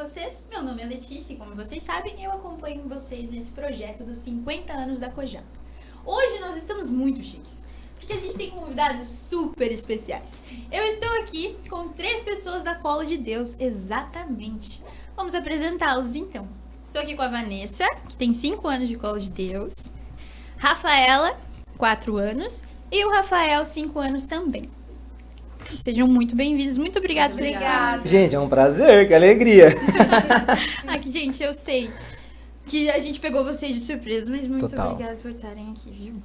vocês? Meu nome é Letícia e como vocês sabem, eu acompanho vocês nesse projeto dos 50 anos da Kojapa. Hoje nós estamos muito chiques, porque a gente tem convidados super especiais. Eu estou aqui com 3 pessoas da Colo de Deus, exatamente. Vamos apresentá-los então. Estou aqui com a Vanessa, que tem 5 anos de Colo de Deus, Rafaela, 4 anos, e o Rafael, 5 anos também. Sejam muito bem-vindos. Muito obrigada por estar. Gente, é um prazer, que alegria. Gente, eu sei que a gente pegou vocês de surpresa, mas muito Total. obrigada por estarem aqui, viu?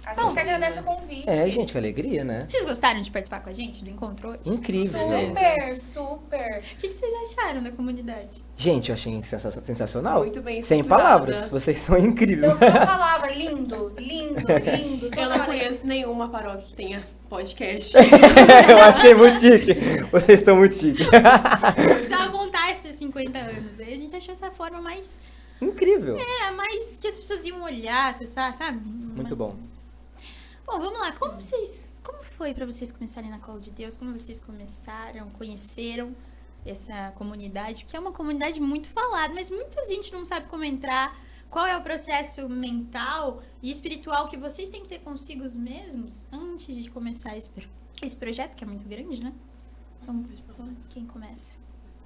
A gente que agradece o convite. Gente, que alegria, né? Vocês gostaram de participar com a gente do encontro hoje? Incrível. Super. O que vocês acharam da comunidade? Gente, eu achei sensacional. Muito bem Sem estruturada. palavras, vocês são incríveis. Eu só falava lindo. Eu não conheço nenhuma paróquia que tenha podcast. Eu achei muito chique. Vocês estão muito chiques. Precisava contar esses 50 anos. Aí a gente achou essa forma mais... Incrível. mais que as pessoas iam olhar, acessar, sabe? Muito bom. Bom, vamos lá. Como foi pra vocês começarem na Colo de Deus? Como vocês conheceram essa comunidade? Porque é uma comunidade muito falada, mas muita gente não sabe como entrar. Qual é o processo mental e espiritual que vocês têm que ter consigo mesmos antes de começar esse projeto, que é muito grande, né? Então, quem começa?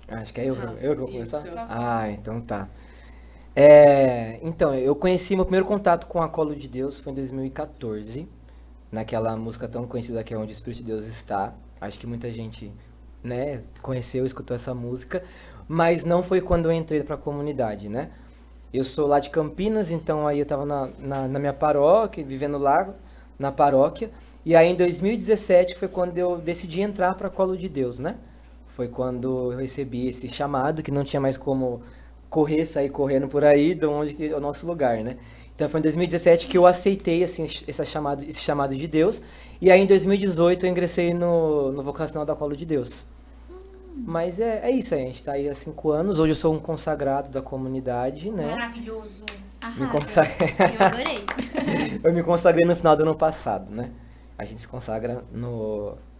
Acho que é eu que vou começar? Isso. Então tá. Então, eu conheci meu primeiro contato com a Colo de Deus foi em 2014, naquela música tão conhecida que é Onde o Espírito de Deus Está. Acho que muita gente, né, conheceu, escutou essa música, mas não foi quando eu entrei pra comunidade, né? Eu sou lá de Campinas, então aí eu tava na minha paróquia, vivendo lá na paróquia, e aí em 2017 foi quando eu decidi entrar pra Colo de Deus, né? Foi quando eu recebi esse chamado, que não tinha mais como sair correndo por aí, de onde é o nosso lugar, né? Então foi em 2017 que eu aceitei assim, esse chamado de Deus, e aí em 2018 eu ingressei no vocacional da Colo de Deus. Mas é isso aí, a gente tá aí há 5 anos, hoje eu sou um consagrado da comunidade, né? Maravilhoso. Eu adorei. Eu me consagrei no final do ano passado, né? A gente se consagra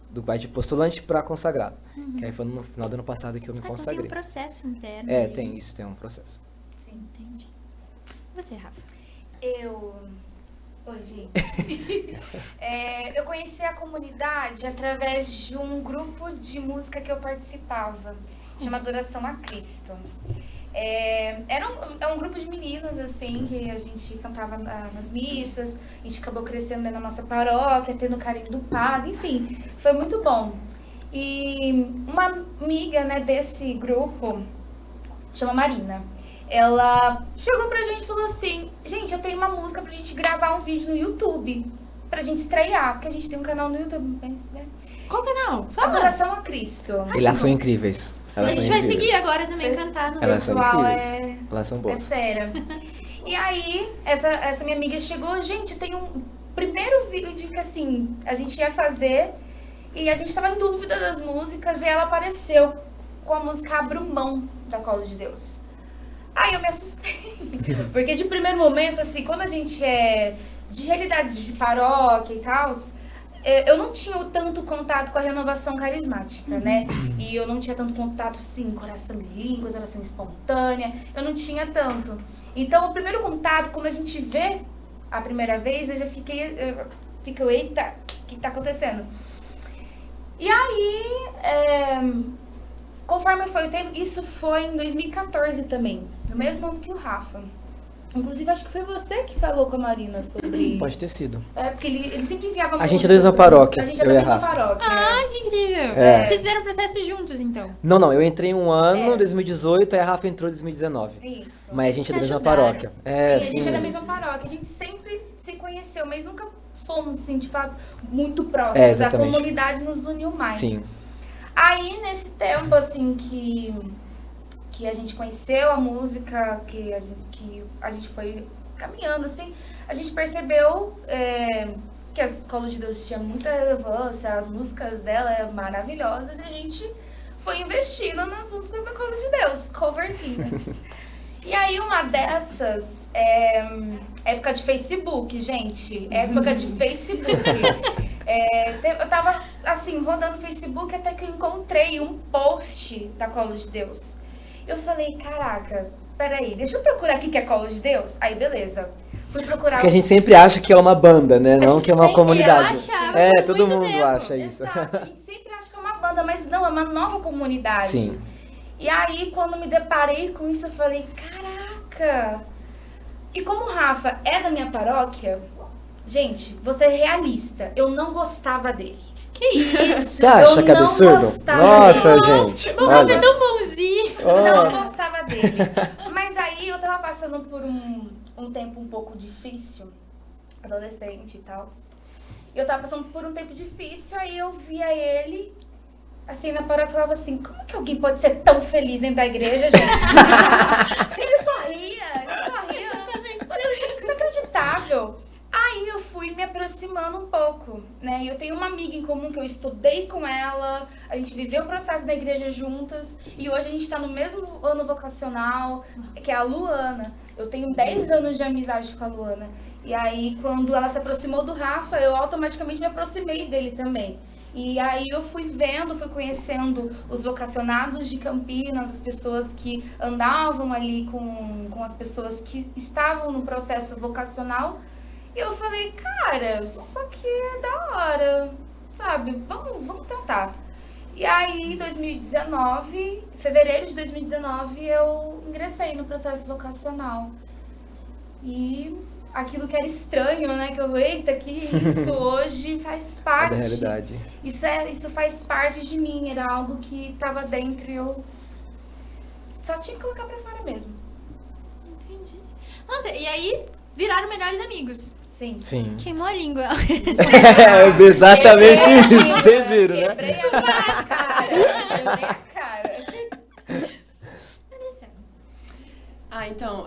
do pai de postulante para consagrado. Que aí foi no final do ano passado que eu me Então tem consagrei. um processo interno. Tem um processo. Sim. Entendi. E você, Rafa? Oi, gente. Eu conheci a comunidade através de um grupo de música que eu participava, chama Adoração a Cristo. É um grupo de meninas, assim, que a gente cantava nas missas, a gente acabou crescendo dentro da nossa paróquia, tendo o carinho do padre, enfim, foi muito bom. E uma amiga, né, desse grupo, chama Marina, ela chegou pra gente e falou assim: gente, eu tenho uma música pra gente gravar um vídeo no YouTube, pra gente estrear, porque a gente tem um canal no YouTube, né? Qual canal? Fala. Adoração a Cristo. Elas são incríveis. A gente vai seguir agora também, cantar no Elas são pessoal incríveis. Elas são É boas. fera. E aí, essa minha amiga chegou, gente, tem um primeiro vídeo que, assim, a gente ia fazer e a gente tava em dúvida das músicas e ela apareceu com a música Abra Mão, da Colo de Deus. Aí eu me assustei, porque de primeiro momento, assim, quando a gente é de realidade de paróquia e tal, eu não tinha tanto contato com a renovação carismática, né? E eu não tinha tanto contato, assim, coração em línguas, oração espontânea, eu não tinha tanto. Então, o primeiro contato, quando a gente vê a primeira vez, eu já fico, eita, o que tá acontecendo? E aí, conforme foi o tempo, isso foi em 2014 também, no mesmo ano que o Rafa. Inclusive, acho que foi você que falou com a Marina sobre... Pode ter sido. Porque ele sempre enviava... A gente é da mesma paróquia, A gente é eu da e a mesma Rafa. paróquia. Que incrível. Vocês fizeram o processo juntos, então? Não, eu entrei um ano, 2018, aí a Rafa entrou em 2019. Isso. Mas a gente é da Se mesma ajudaram. paróquia. Sim, a gente é da sim. mesma paróquia. A gente sempre se conheceu, mas nunca fomos, assim, de fato, muito próximos. A exatamente. comunidade nos uniu mais. Sim. Aí, nesse tempo, assim, que a gente conheceu a música, que a gente foi caminhando, assim, a gente percebeu que a Colo de Deus tinha muita relevância, as músicas dela eram maravilhosas, e a gente foi investindo nas músicas da Colo de Deus, coverzinhas. E aí, uma dessas, época de Facebook, gente, época de Facebook. Eu tava, assim, rodando o Facebook até que eu encontrei um post da Colo de Deus. Eu falei, caraca, peraí, deixa eu procurar aqui que é Colo de Deus. Aí, beleza. Fui procurar. Porque a gente sempre acha que é uma banda, né? Não gente que é uma sempre comunidade. achava É, por todo muito mundo tempo. acha isso. Exato, a gente sempre acha que é uma banda, mas não, é uma nova comunidade. Sim. E aí, quando me deparei com isso, eu falei, caraca. E como o Rafa é da minha paróquia, gente, vou ser realista, eu não gostava dele. Que isso? Você acha Eu que é não absurdo? gostava Nossa, dele. gente. O Rafa é Olha. tão bonzinho. Não Nossa. gostava dele. Mas aí eu tava passando por um tempo um pouco difícil, adolescente e tal. Eu tava passando por um tempo difícil, aí eu via ele, assim, na paróquia, eu falava assim, como que alguém pode ser tão feliz dentro da igreja, gente? Ele sorria. Eu falei, inacreditável. Aí eu fui me aproximando um pouco, né? Eu tenho uma amiga em comum que eu estudei com ela, a gente viveu o processo da igreja juntas e hoje a gente tá no mesmo ano vocacional, que é a Luana. Eu tenho 10 anos de amizade com a Luana. E aí, quando ela se aproximou do Rafa, eu automaticamente me aproximei dele também. E aí eu fui vendo, fui conhecendo os vocacionados de Campinas, as pessoas que andavam ali com as pessoas que estavam no processo vocacional. E eu falei, cara, isso aqui é da hora, sabe? Vamos tentar. E aí, em 2019, fevereiro de 2019, eu ingressei no processo vocacional. E aquilo que era estranho, né? Que eu, eita, que isso hoje faz É parte. da realidade. Isso faz parte de mim, era algo que tava dentro e eu só tinha que colocar pra fora mesmo. Entendi. Nossa, e aí viraram melhores amigos. Sim. Sim. Queimou a língua. É exatamente isso. Vocês viram, né? Quebrei a cara. Interessante. Então,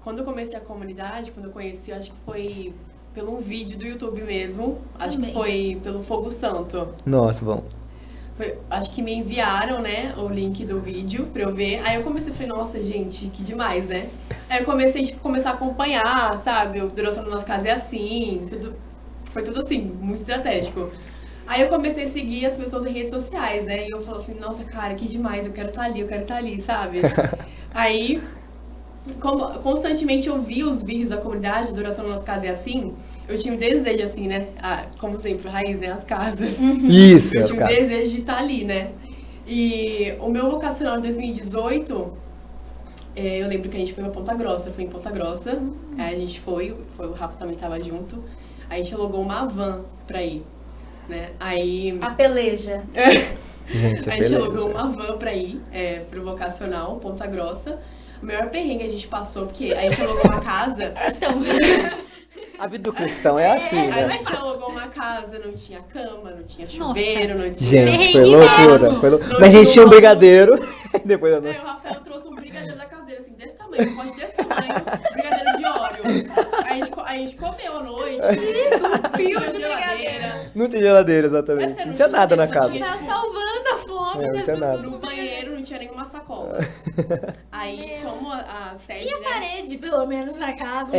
quando eu comecei a comunidade, quando eu conheci, eu acho que foi pelo um vídeo do YouTube mesmo. Acho Também. que foi pelo Fogo Santo. Nossa, bom. Acho que me enviaram, né, o link do vídeo pra eu ver. Aí eu comecei, falei, nossa, gente, que demais, né? Aí eu comecei, começar a acompanhar, sabe? O Duração nas Casas é assim, foi tudo assim, muito estratégico. Aí eu comecei a seguir as pessoas em redes sociais, né? E eu falei assim, nossa, cara, que demais, eu quero estar ali, sabe? Aí, como constantemente eu via os vídeos da comunidade, Duração nas Casas é assim, eu tinha um desejo, assim, né? Como sempre, raiz, né? As casas. Isso, Eu as tinha um caras. desejo de estar ali, né? E o meu vocacional de 2018, eu lembro que a gente foi pra Ponta Grossa, foi em Ponta Grossa. Aí a gente foi, o Rafa também tava junto. Aí a gente alugou uma van pra ir, né? Aí A peleja. Gente, a gente alugou uma van pra ir pro vocacional, Ponta Grossa. O maior perrengue a gente passou, porque a gente alugou uma casa. Estamos. A vida do cristão é assim, Aí a né? gente alugou uma casa, não tinha cama, não tinha chuveiro, não tinha. Gente, foi Perrengue loucura. mesmo. Foi Não Mas a gente tinha tinha um um brigadeiro. Depois da Aí noite. o Rafael trouxe um brigadeiro da caseira, assim, desse tamanho, um pote desse tamanho, brigadeiro de óleo. Aí a gente comeu à noite, não tinha geladeira. Não tinha geladeira, exatamente. Mas você Não tinha nada na só casa. tinha, Tá tipo, salvando a fome não das tinha nada. pessoas no com banheiro. banheiro não tinha nenhuma sacola. Aí, como a sede, Tinha né, parede, pelo menos, na casa.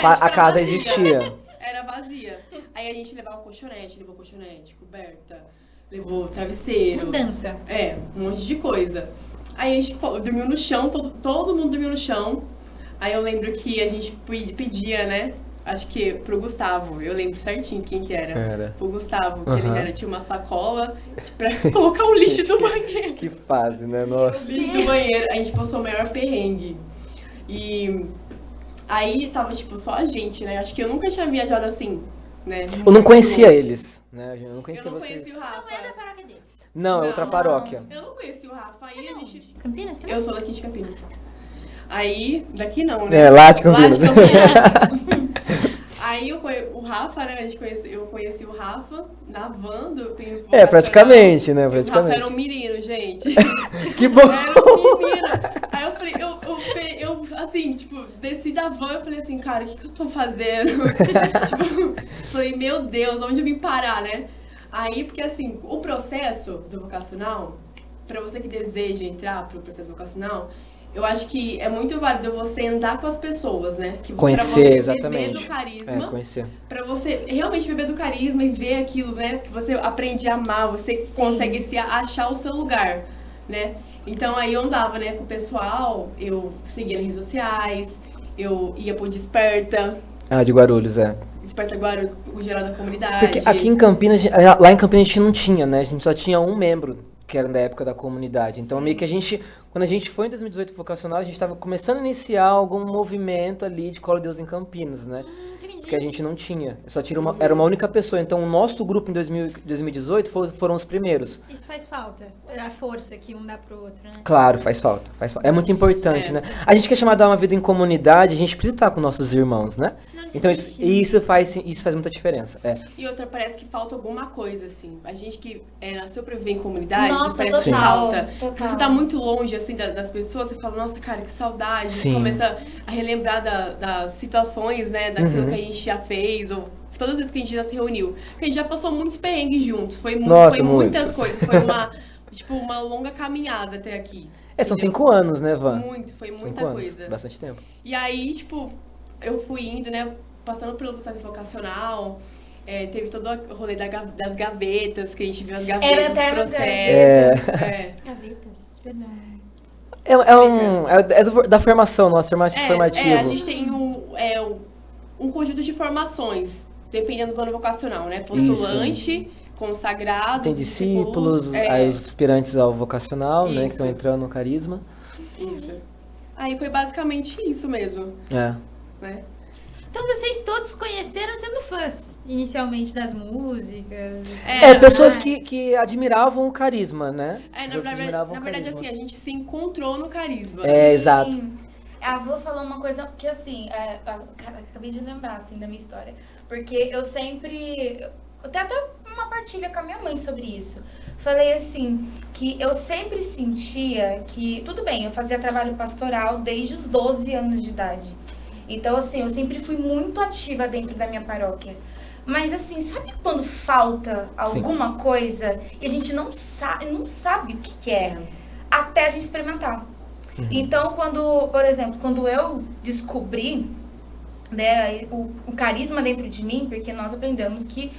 A casa existia. era vazia. Aí a gente levava levou colchonete, coberta, levou travesseiro. Mudança. Um monte de coisa. Aí a gente dormiu no chão, todo mundo dormiu no chão. Aí eu lembro que a gente pedia, né? Acho que pro Gustavo, eu lembro certinho quem que era. Era. Pro Gustavo, que Aham. tinha uma sacola pra colocar o lixo do banheiro. Que fase, né? O Nossa. lixo do banheiro, a gente passou o maior perrengue. E aí tava, tipo, só a gente, né? Acho que eu nunca tinha viajado assim, né? Eu não conhecia eles, né? Eu não conhecia Eu não vocês. conheci o Não é da Rafa. paróquia deles. Não, é outra Não. paróquia. Eu não conheci o Rafa. Aí a gente... Campinas também? Eu sou daqui de Campinas. Aí, daqui não, né? É, lá de Campinas. Aí o Rafa, né? Eu conheci o Rafa na van do É, praticamente, né? O Rafa Praticamente. era um menino, gente. Que bom! Era um menino. Aí eu falei, eu assim, tipo, desci da van e falei assim, cara, o que eu tô fazendo? Tipo, falei, meu Deus, onde eu vim parar, né? Aí, porque assim, o processo do vocacional, pra você que deseja entrar pro processo vocacional, eu acho que é muito válido você andar com as pessoas, né? Que, Conhecer, pra você exatamente. beber do carisma. Conhecer. Pra você realmente beber do carisma e ver aquilo, né? Que você aprende a amar, você consegue se achar o seu lugar, né? Então aí eu andava, né, com o pessoal, eu seguia nas redes sociais, eu ia pro Desperta, Ah, de Guarulhos, é. Desperta Guarulhos, o geral da comunidade. Porque aqui em Campinas, lá em Campinas a gente não tinha, né? A gente só tinha um membro, que era da época da comunidade. Então, meio que quando a gente foi em 2018 vocacional, a gente estava começando a iniciar algum movimento ali de Colo de Deus em Campinas, né? Entendi. Porque a gente não tinha. Só tinha era uma única pessoa. Então, o nosso grupo em 2018 foram os primeiros. Isso faz falta. A força que um dá pro outro, né? Claro, faz falta. É muito importante, né? A gente que é chamado a dar uma vida em comunidade, a gente precisa estar com nossos irmãos, né? Senão Então, desiste, né? isso faz muita diferença. É. E outra, parece que falta alguma coisa, assim. A gente que nasceu pra viver em comunidade, Nossa, parece que total, falta. total. Você tá muito longe, assim, das pessoas, você fala, nossa, cara, que saudade. Sim. Começa a relembrar das situações, né, daquilo Uhum. que a gente já fez, ou todas as vezes que a gente já se reuniu. Porque a gente já passou muitos perrengues juntos, foi Nossa, muitas muitos. coisas, foi uma longa caminhada até aqui. São entendeu? 5 anos, né, Van? Foi 5 muita anos, coisa. bastante tempo. E aí, tipo, eu fui indo, né, passando pelo processo vocacional, teve todo o rolê das gavetas, que a gente viu as gavetas, os eternas processos. Gavetas, perdão. Da formação, nossa, formativo. A gente tem um conjunto de formações, dependendo do ano vocacional, né? Postulante, consagrado, Tem discípulos, aí os aspirantes ao vocacional, né, que Isso. estão entrando no carisma. Isso. Aí foi basicamente isso mesmo, É. né? Então vocês todos conheceram sendo fãs, inicialmente, das músicas. Pessoas que admiravam o carisma, né? Pessoas que admiravam Na o verdade, carisma. assim, a gente se encontrou no carisma. Exato. Sim. A avó falou uma coisa que, assim, acabei de lembrar, assim, da minha história. Porque eu sempre... Eu tenho até uma partilha com a minha mãe sobre isso. Falei, assim, que eu sempre sentia que... Tudo bem, eu fazia trabalho pastoral desde os 12 anos de idade. Então, assim, eu sempre fui muito ativa dentro da minha paróquia. Mas, assim, sabe quando falta alguma coisa e a gente não sabe o que é? Até a gente experimentar. Então, por exemplo, quando eu descobri, né, o carisma dentro de mim, porque nós aprendemos que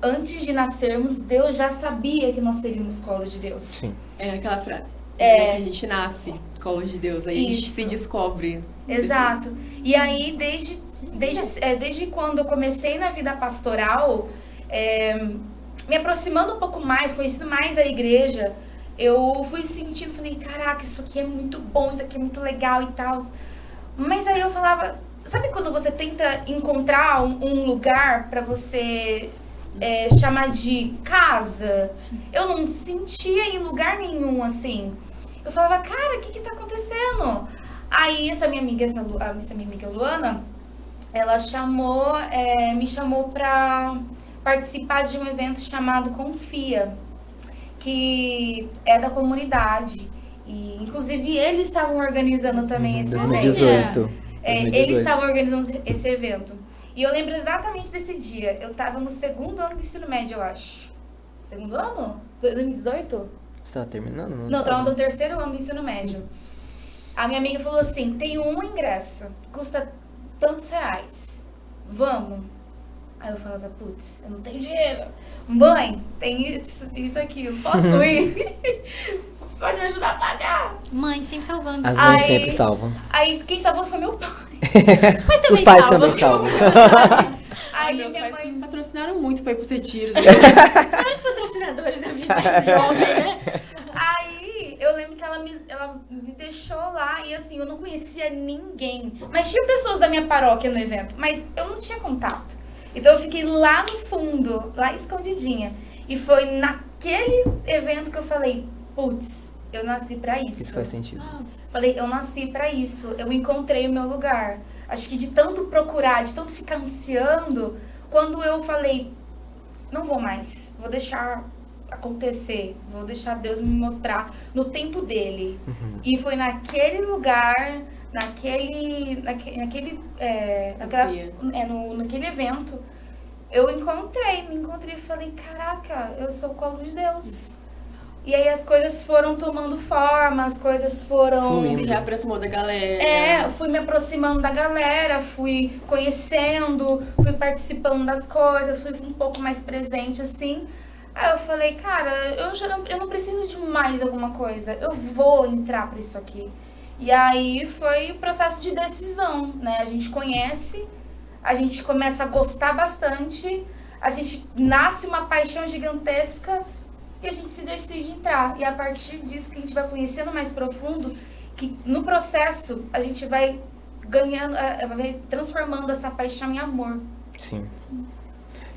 antes de nascermos, Deus já sabia que nós seríamos colo de Deus. Sim. É aquela frase. Que a gente nasce colo de Deus, aí a gente Isso. se descobre. Exato. E aí, desde quando eu comecei na vida pastoral, me aproximando um pouco mais, conhecendo mais a igreja, eu fui sentindo, falei, caraca, isso aqui é muito bom, isso aqui é muito legal e tal. Mas aí eu falava, sabe quando você tenta encontrar um lugar pra você chamar de casa? Sim. Eu não sentia em lugar nenhum, assim. Eu falava, cara, o que tá acontecendo? Aí essa minha amiga Luana, ela me chamou pra participar de um evento chamado Confia, que é da comunidade. E, inclusive, eles estavam organizando também esse evento. 2018. Eles estavam organizando esse evento. E eu lembro exatamente desse dia. Eu tava no 2º ano do ensino médio, eu acho. 2º ano? 2018? Você tá terminando? Não, tava no 3º ano do ensino médio. A minha amiga falou assim, tem um ingresso, custa tantos reais. Vamos? Aí eu falava, putz, eu não tenho dinheiro. Mãe, tem isso aqui, eu posso ir? Pode me ajudar a pagar? Mãe, sempre salvando. As mães Aí- sempre salvam. Aí quem salvou foi meu pai. Os pais também Os pais salvam. também salvam. Aí meus minha pais mãe... me patrocinaram muito pra ir pros retiros. Os maiores patrocinadores da vida do jovem, né? Aí eu lembro que ela me deixou lá e assim, eu não conhecia ninguém. Mas tinha pessoas da minha paróquia no evento, mas eu não tinha contato. Então eu fiquei lá no fundo, lá escondidinha. E foi naquele evento que eu falei, putz, eu nasci pra isso. Isso faz sentido. Falei, eu nasci pra isso, eu encontrei o meu lugar. Acho que de tanto procurar, de tanto ficar ansiando, quando eu falei, não vou mais, vou deixar acontecer, vou deixar Deus me mostrar no tempo dele. E foi naquele lugar, naquele evento, eu me encontrei e falei, caraca, eu sou o colo de Deus. E aí as coisas foram tomando forma, as coisas foram... Fluindo. Se reaproximou da galera. Fui me aproximando da galera, fui conhecendo, fui participando das coisas, fui um pouco mais presente, assim. Aí eu falei, cara, eu não preciso de mais alguma coisa, eu vou entrar pra isso aqui. E aí foi o processo de decisão, né? A gente conhece, a gente começa a gostar bastante, a gente nasce uma paixão gigantesca e a gente se decide entrar. E a partir disso que a gente vai conhecendo mais profundo, que no processo a gente vai ganhando, vai transformando essa paixão em amor. Sim.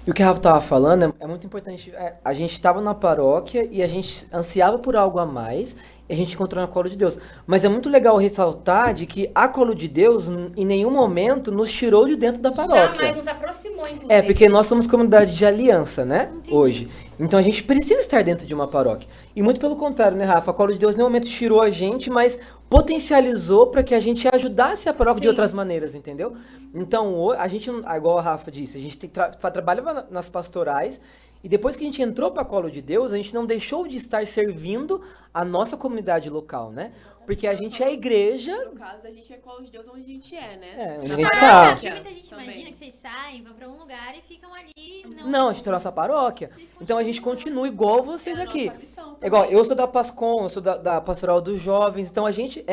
E o que a Rafa estava falando é muito importante. A gente estava na paróquia e a gente ansiava por algo a mais e a gente encontrou na Colo de Deus. Mas é muito legal ressaltar de que a Colo de Deus em nenhum momento nos tirou de dentro da paróquia. Jamais nos aproximou, inclusive. Porque nós somos comunidade de aliança, né? Entendi. Hoje. Então a gente precisa estar dentro de uma paróquia. E muito pelo contrário, né, Rafa? A Colo de Deus em nenhum momento tirou a gente, mas potencializou para que a gente ajudasse a paróquia de Sim. outras maneiras, entendeu? Então, a gente, igual a Rafa disse, a gente trabalhava nas pastorais e depois que a gente entrou para a Colo de Deus, a gente não deixou de estar servindo a nossa comunidade local, né? Porque a gente é a igreja. No caso, a gente é Colo de Deus onde a gente é, né? É, onde Na a gente Ah, tá. porque muita gente Também. imagina que vocês saem, vão pra um lugar e ficam ali. Não, a gente é a nossa paróquia. Vocês Então a gente continua igual vocês É a aqui. nossa missão também. É igual, eu sou da Pascom, eu sou da Pastoral dos Jovens, então a gente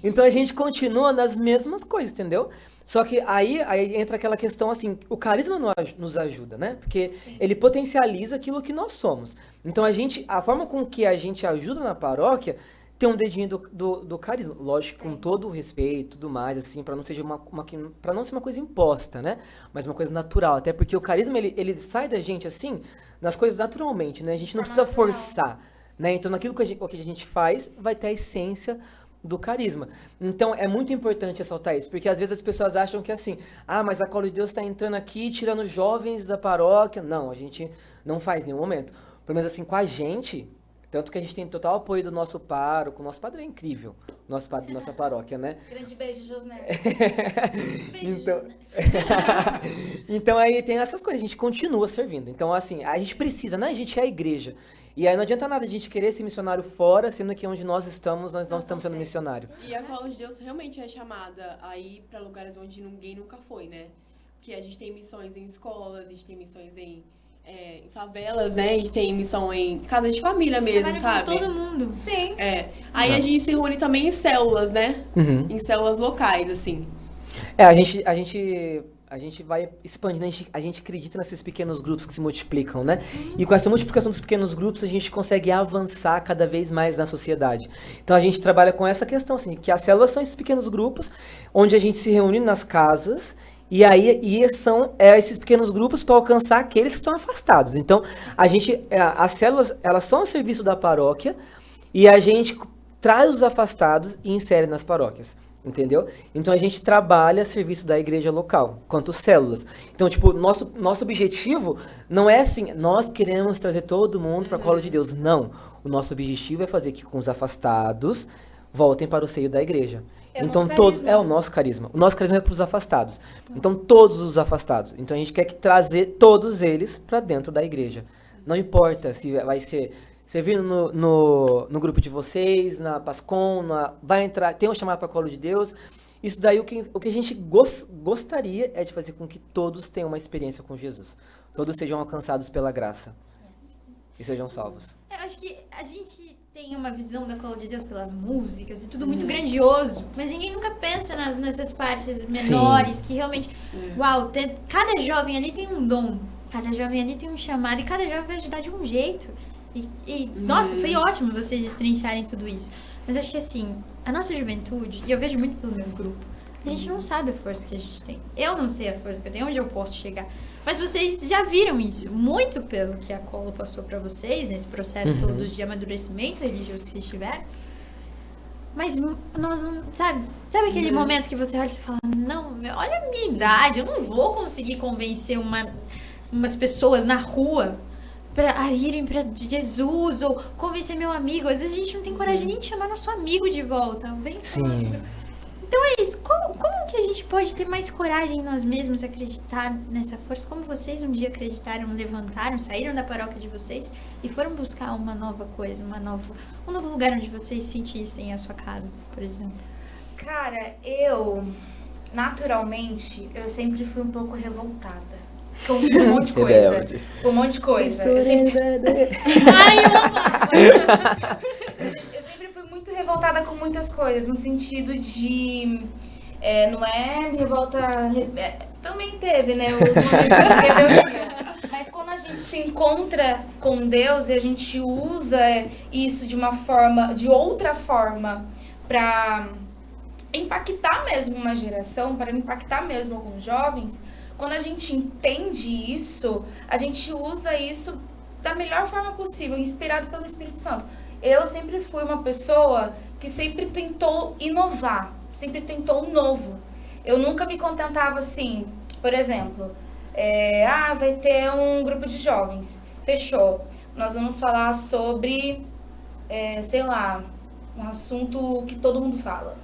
então a gente continua nas mesmas coisas, entendeu? Só que aí entra aquela questão assim, o carisma nos ajuda, né? Porque ele potencializa aquilo que nós somos. Então a forma com que a gente ajuda na paróquia tem um dedinho do carisma. Lógico, com todo o respeito e tudo mais, assim, para não ser para não ser uma coisa imposta, né? Mas uma coisa natural. Até porque o carisma, ele sai da gente, assim, nas coisas naturalmente, né? A gente não precisa forçar, né? Então, naquilo que a gente faz, vai ter a essência do carisma. Então, é muito importante ressaltar isso, porque às vezes as pessoas acham que assim, mas a Colo de Deus está entrando aqui, tirando jovens da paróquia. Não, a gente não faz em nenhum momento. Pelo menos assim, com a gente, tanto que a gente tem total apoio do nosso pároco, o nosso padre é incrível, nossa paróquia, né? Grande beijo, Josné. Beijo, Então- José. Então aí tem essas coisas, a gente continua servindo. Então assim, a gente precisa, né? A gente é a igreja. E aí não adianta nada a gente querer ser missionário fora, sendo que onde nós estamos, nós não estamos sendo missionário. E a Colo de Deus realmente é chamada a ir pra lugares onde ninguém nunca foi, né? Porque a gente tem missões em escolas, a gente tem missões em favelas, né? A gente tem missão em casa de família Vocês mesmo, trabalham sabe? com todo mundo. Sim. Aí a gente se reúne também em células, né? Uhum. Em células locais, assim. A gente vai expandindo, a gente acredita nesses pequenos grupos que se multiplicam, né? E com essa multiplicação dos pequenos grupos, a gente consegue avançar cada vez mais na sociedade. Então a gente trabalha com essa questão, assim, que as células são esses pequenos grupos, onde a gente se reúne nas casas, e aí são esses pequenos grupos para alcançar aqueles que estão afastados. Então, as células, elas são a serviço da paróquia, e a gente traz os afastados e insere nas paróquias. Entendeu? Então a gente trabalha a serviço da igreja local, quanto células. Então, tipo, nosso objetivo não é assim, nós queremos trazer todo mundo para a Colo de Deus. Não. O nosso objetivo é fazer que com os afastados voltem para o seio da igreja. É o Então nosso todos carisma. é o nosso carisma. O nosso carisma é para os afastados. Então todos os afastados. Então a gente quer trazer todos eles para dentro da igreja. Não importa se vai ser servindo no grupo de vocês, na Pascom, vai entrar, tem um chamado para a Colo de Deus. Isso daí, o que a gente gostaria é de fazer com que todos tenham uma experiência com Jesus. Todos sejam alcançados pela graça. E sejam salvos. Eu acho que a gente tem uma visão da Colo de Deus pelas músicas e tudo muito grandioso, mas ninguém nunca pensa nessas partes menores que realmente, uau, cada jovem ali tem um dom, cada jovem ali tem um chamado e cada jovem vai ajudar de um jeito. Nossa, foi ótimo vocês destrincharem tudo isso. Mas acho que assim, a nossa juventude, e eu vejo muito pelo meu grupo, a gente não sabe a força que a gente tem. Eu não sei a força que eu tenho, onde eu posso chegar. Mas vocês já viram isso, muito pelo que a Colo passou pra vocês, nesse processo todo de amadurecimento religioso que vocês tiveram. Mas nós não, sabe aquele momento que você olha e você fala, não, olha a minha idade, eu não vou conseguir convencer umas pessoas na rua pra irem pra Jesus, ou convencer meu amigo. Às vezes a gente não tem coragem nem de chamar nosso amigo de volta. Vem Sim. Então é isso. Como que a gente pode ter mais coragem em nós mesmos, acreditar nessa força? Como vocês um dia acreditaram, levantaram, saíram da paróquia de vocês e foram buscar uma nova coisa, um novo lugar onde vocês sentissem a sua casa, por exemplo? Cara, eu, naturalmente, eu sempre fui um pouco revoltada. Com um monte de coisa. Rebelde. Com um monte de coisa. Eu sempre fui muito revoltada com muitas coisas, no sentido de... não é revolta... também teve, né? Os momentos de rebeldia. Mas quando a gente se encontra com Deus e a gente usa isso de outra forma, para impactar mesmo uma geração, para impactar mesmo alguns jovens, quando a gente entende isso, a gente usa isso da melhor forma possível, inspirado pelo Espírito Santo. Eu sempre fui uma pessoa que sempre tentou inovar, sempre tentou o novo. Eu nunca me contentava assim, por exemplo, vai ter um grupo de jovens, fechou. Nós vamos falar sobre, sei lá, um assunto que todo mundo fala.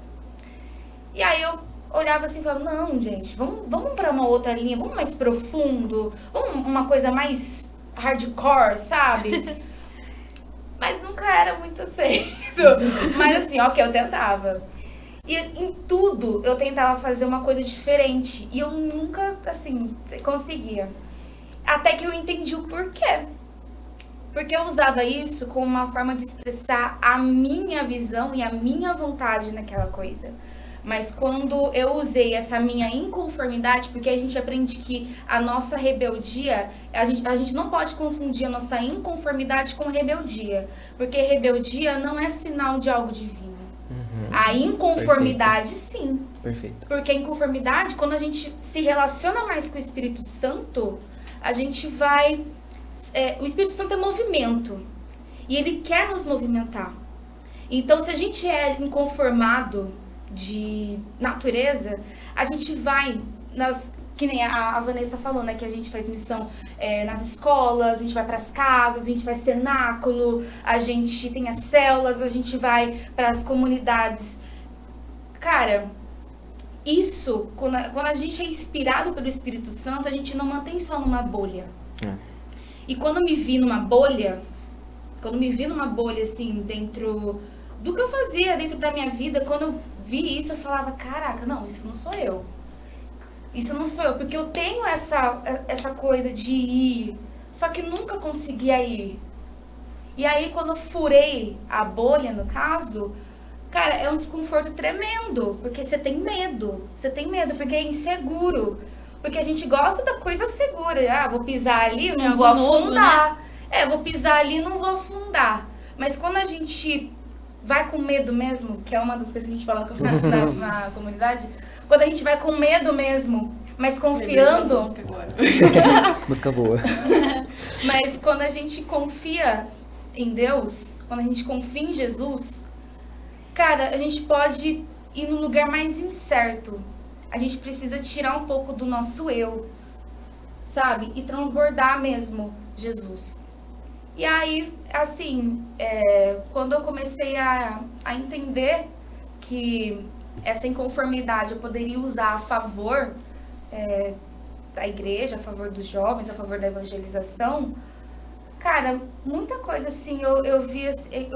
E aí eu olhava assim e falava, não, gente, vamos para uma outra linha, vamos mais profundo, vamos uma coisa mais hardcore, sabe? Mas nunca era muito aceito. Mas assim, ok, eu tentava. E em tudo eu tentava fazer uma coisa diferente. E eu nunca, assim, conseguia. Até que eu entendi o porquê. Porque eu usava isso como uma forma de expressar a minha visão e a minha vontade naquela coisa. Mas quando eu usei essa minha inconformidade, porque a gente aprende que a nossa rebeldia, a gente não pode confundir a nossa inconformidade com rebeldia. Porque rebeldia não é sinal de algo divino. A inconformidade, sim. Perfeito. Porque a inconformidade, quando a gente se relaciona mais com o Espírito Santo, a gente vai... o Espírito Santo é movimento. E ele quer nos movimentar. Então, se a gente é inconformado de natureza, a gente vai que nem a Vanessa falou, né, que a gente faz missão nas escolas, a gente vai para as casas, a gente vai cenáculo, a gente tem as células, a gente vai para as comunidades. Cara, isso, quando a gente é inspirado pelo Espírito Santo, a gente não mantém só numa bolha. E quando me vi numa bolha, assim, dentro do que eu fazia, dentro da minha vida, quando eu vi isso, eu falava, caraca, não, isso não sou eu. Isso não sou eu, porque eu tenho essa coisa de ir, só que nunca conseguia ir. E aí, quando eu furei a bolha, no caso, cara, é um desconforto tremendo, porque você tem medo, porque é inseguro. Porque a gente gosta da coisa segura. Vou pisar ali, não vou afundar. Né? Vou pisar ali e não vou afundar. Mas quando a gente vai com medo mesmo, que é uma das coisas que a gente fala na comunidade, quando a gente vai com medo mesmo, mas confiando... Música boa. Mas quando a gente confia em Deus, quando a gente confia em Jesus, cara, a gente pode ir no lugar mais incerto. A gente precisa tirar um pouco do nosso eu, sabe? E transbordar mesmo Jesus. E aí, assim, quando eu comecei a entender que essa inconformidade eu poderia usar a favor da igreja, a favor dos jovens, a favor da evangelização, cara, muita coisa assim eu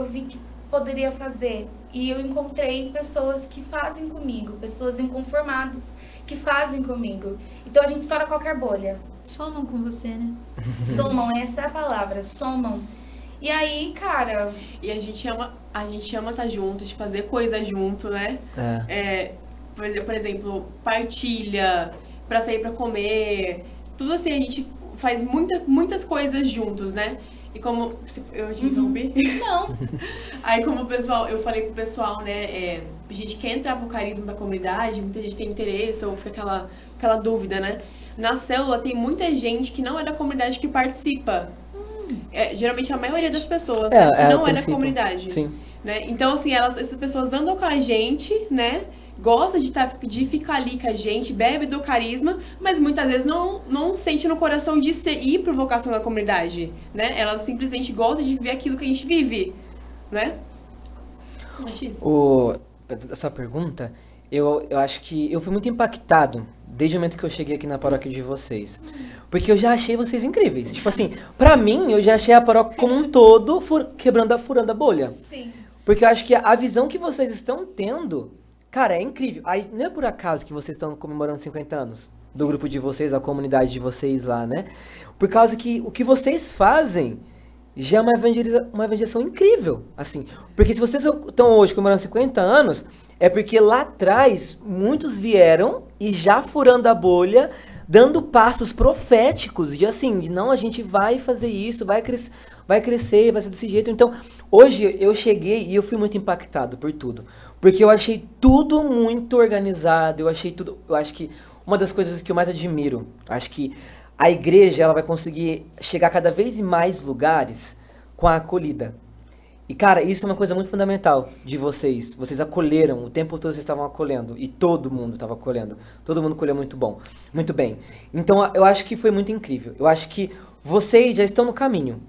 vi que poderia fazer. E eu encontrei pessoas que fazem comigo, pessoas inconformadas que fazem comigo. Então a gente estoura qualquer bolha. Somam com você, né? Somam, essa é a palavra, somam. E aí, cara... E a gente ama estar junto, de fazer coisa junto, né? Por exemplo, partilha, pra sair pra comer, tudo assim, a gente faz muitas coisas juntos, né? E como... Eu te interrompi? Não. Aí como o pessoal, eu falei pro pessoal, né, a gente quer entrar pro carisma da comunidade, muita gente tem interesse ou fica aquela dúvida, né? Na célula tem muita gente que não é da comunidade que participa. Geralmente a maioria das pessoas né, que não é da comunidade. Sim. Né? Então, assim, essas pessoas andam com a gente, né? Gosta de ficar ali com a gente, bebe do carisma, mas muitas vezes não sente no coração de ir pro vocação da comunidade, né? Elas simplesmente gostam de viver aquilo que a gente vive, né? Essa pergunta, eu acho que eu fui muito impactado desde o momento que eu cheguei aqui na paróquia de vocês. Porque eu já achei vocês incríveis. Tipo assim, pra mim, eu já achei a paróquia como um todo furando a bolha. Sim. Porque eu acho que a visão que vocês estão tendo... Cara, é incrível. Aí, não é por acaso que vocês estão comemorando 50 anos. do grupo de vocês, da comunidade de vocês lá, né? Por causa que o que vocês fazem já é uma evangelização incrível, assim. Porque se vocês estão hoje comemorando 50 anos, é porque lá atrás muitos vieram e já furando a bolha, dando passos proféticos de assim, de não, a gente vai fazer isso, vai crescer, vai ser desse jeito. Então, hoje eu cheguei e eu fui muito impactado por tudo. Porque eu achei tudo muito organizado, eu acho que uma das coisas que eu mais admiro, acho que a igreja ela vai conseguir chegar cada vez em mais lugares com a acolhida. E, cara, isso é uma coisa muito fundamental de vocês. Vocês acolheram, o tempo todo vocês estavam acolhendo. E todo mundo estava acolhendo. Todo mundo acolheu muito bem. Então, eu acho que foi muito incrível. Eu acho que vocês já estão no caminho.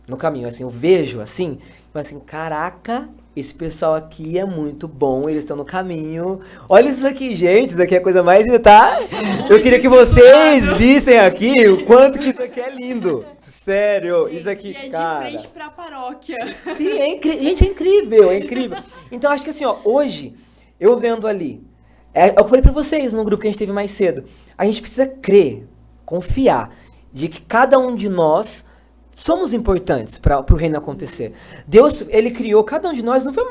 No caminho, assim, eu vejo, assim, caraca, esse pessoal aqui é muito bom, eles estão no caminho. Olha isso aqui, gente, isso aqui é a coisa mais linda, tá? Eu queria que vocês vissem aqui o quanto que isso aqui é lindo. Sério, isso aqui, é cara. De frente pra paróquia. Sim, gente, é incrível, é incrível. Então, acho que assim, ó, hoje, eu vendo ali, eu falei pra vocês no grupo que a gente teve mais cedo, a gente precisa crer, confiar, de que cada um de nós somos importantes para o reino acontecer. Deus, ele criou cada um de nós, não foi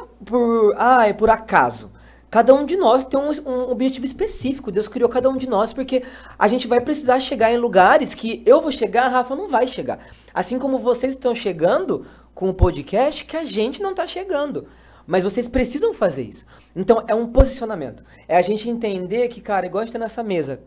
por acaso. Cada um de nós tem um objetivo específico. Deus criou cada um de nós porque a gente vai precisar chegar em lugares que eu vou chegar, a Rafa não vai chegar. Assim como vocês estão chegando com o podcast que a gente não está chegando. Mas vocês precisam fazer isso. Então, é um posicionamento. É a gente entender que, cara, igual a gente tá nessa mesa,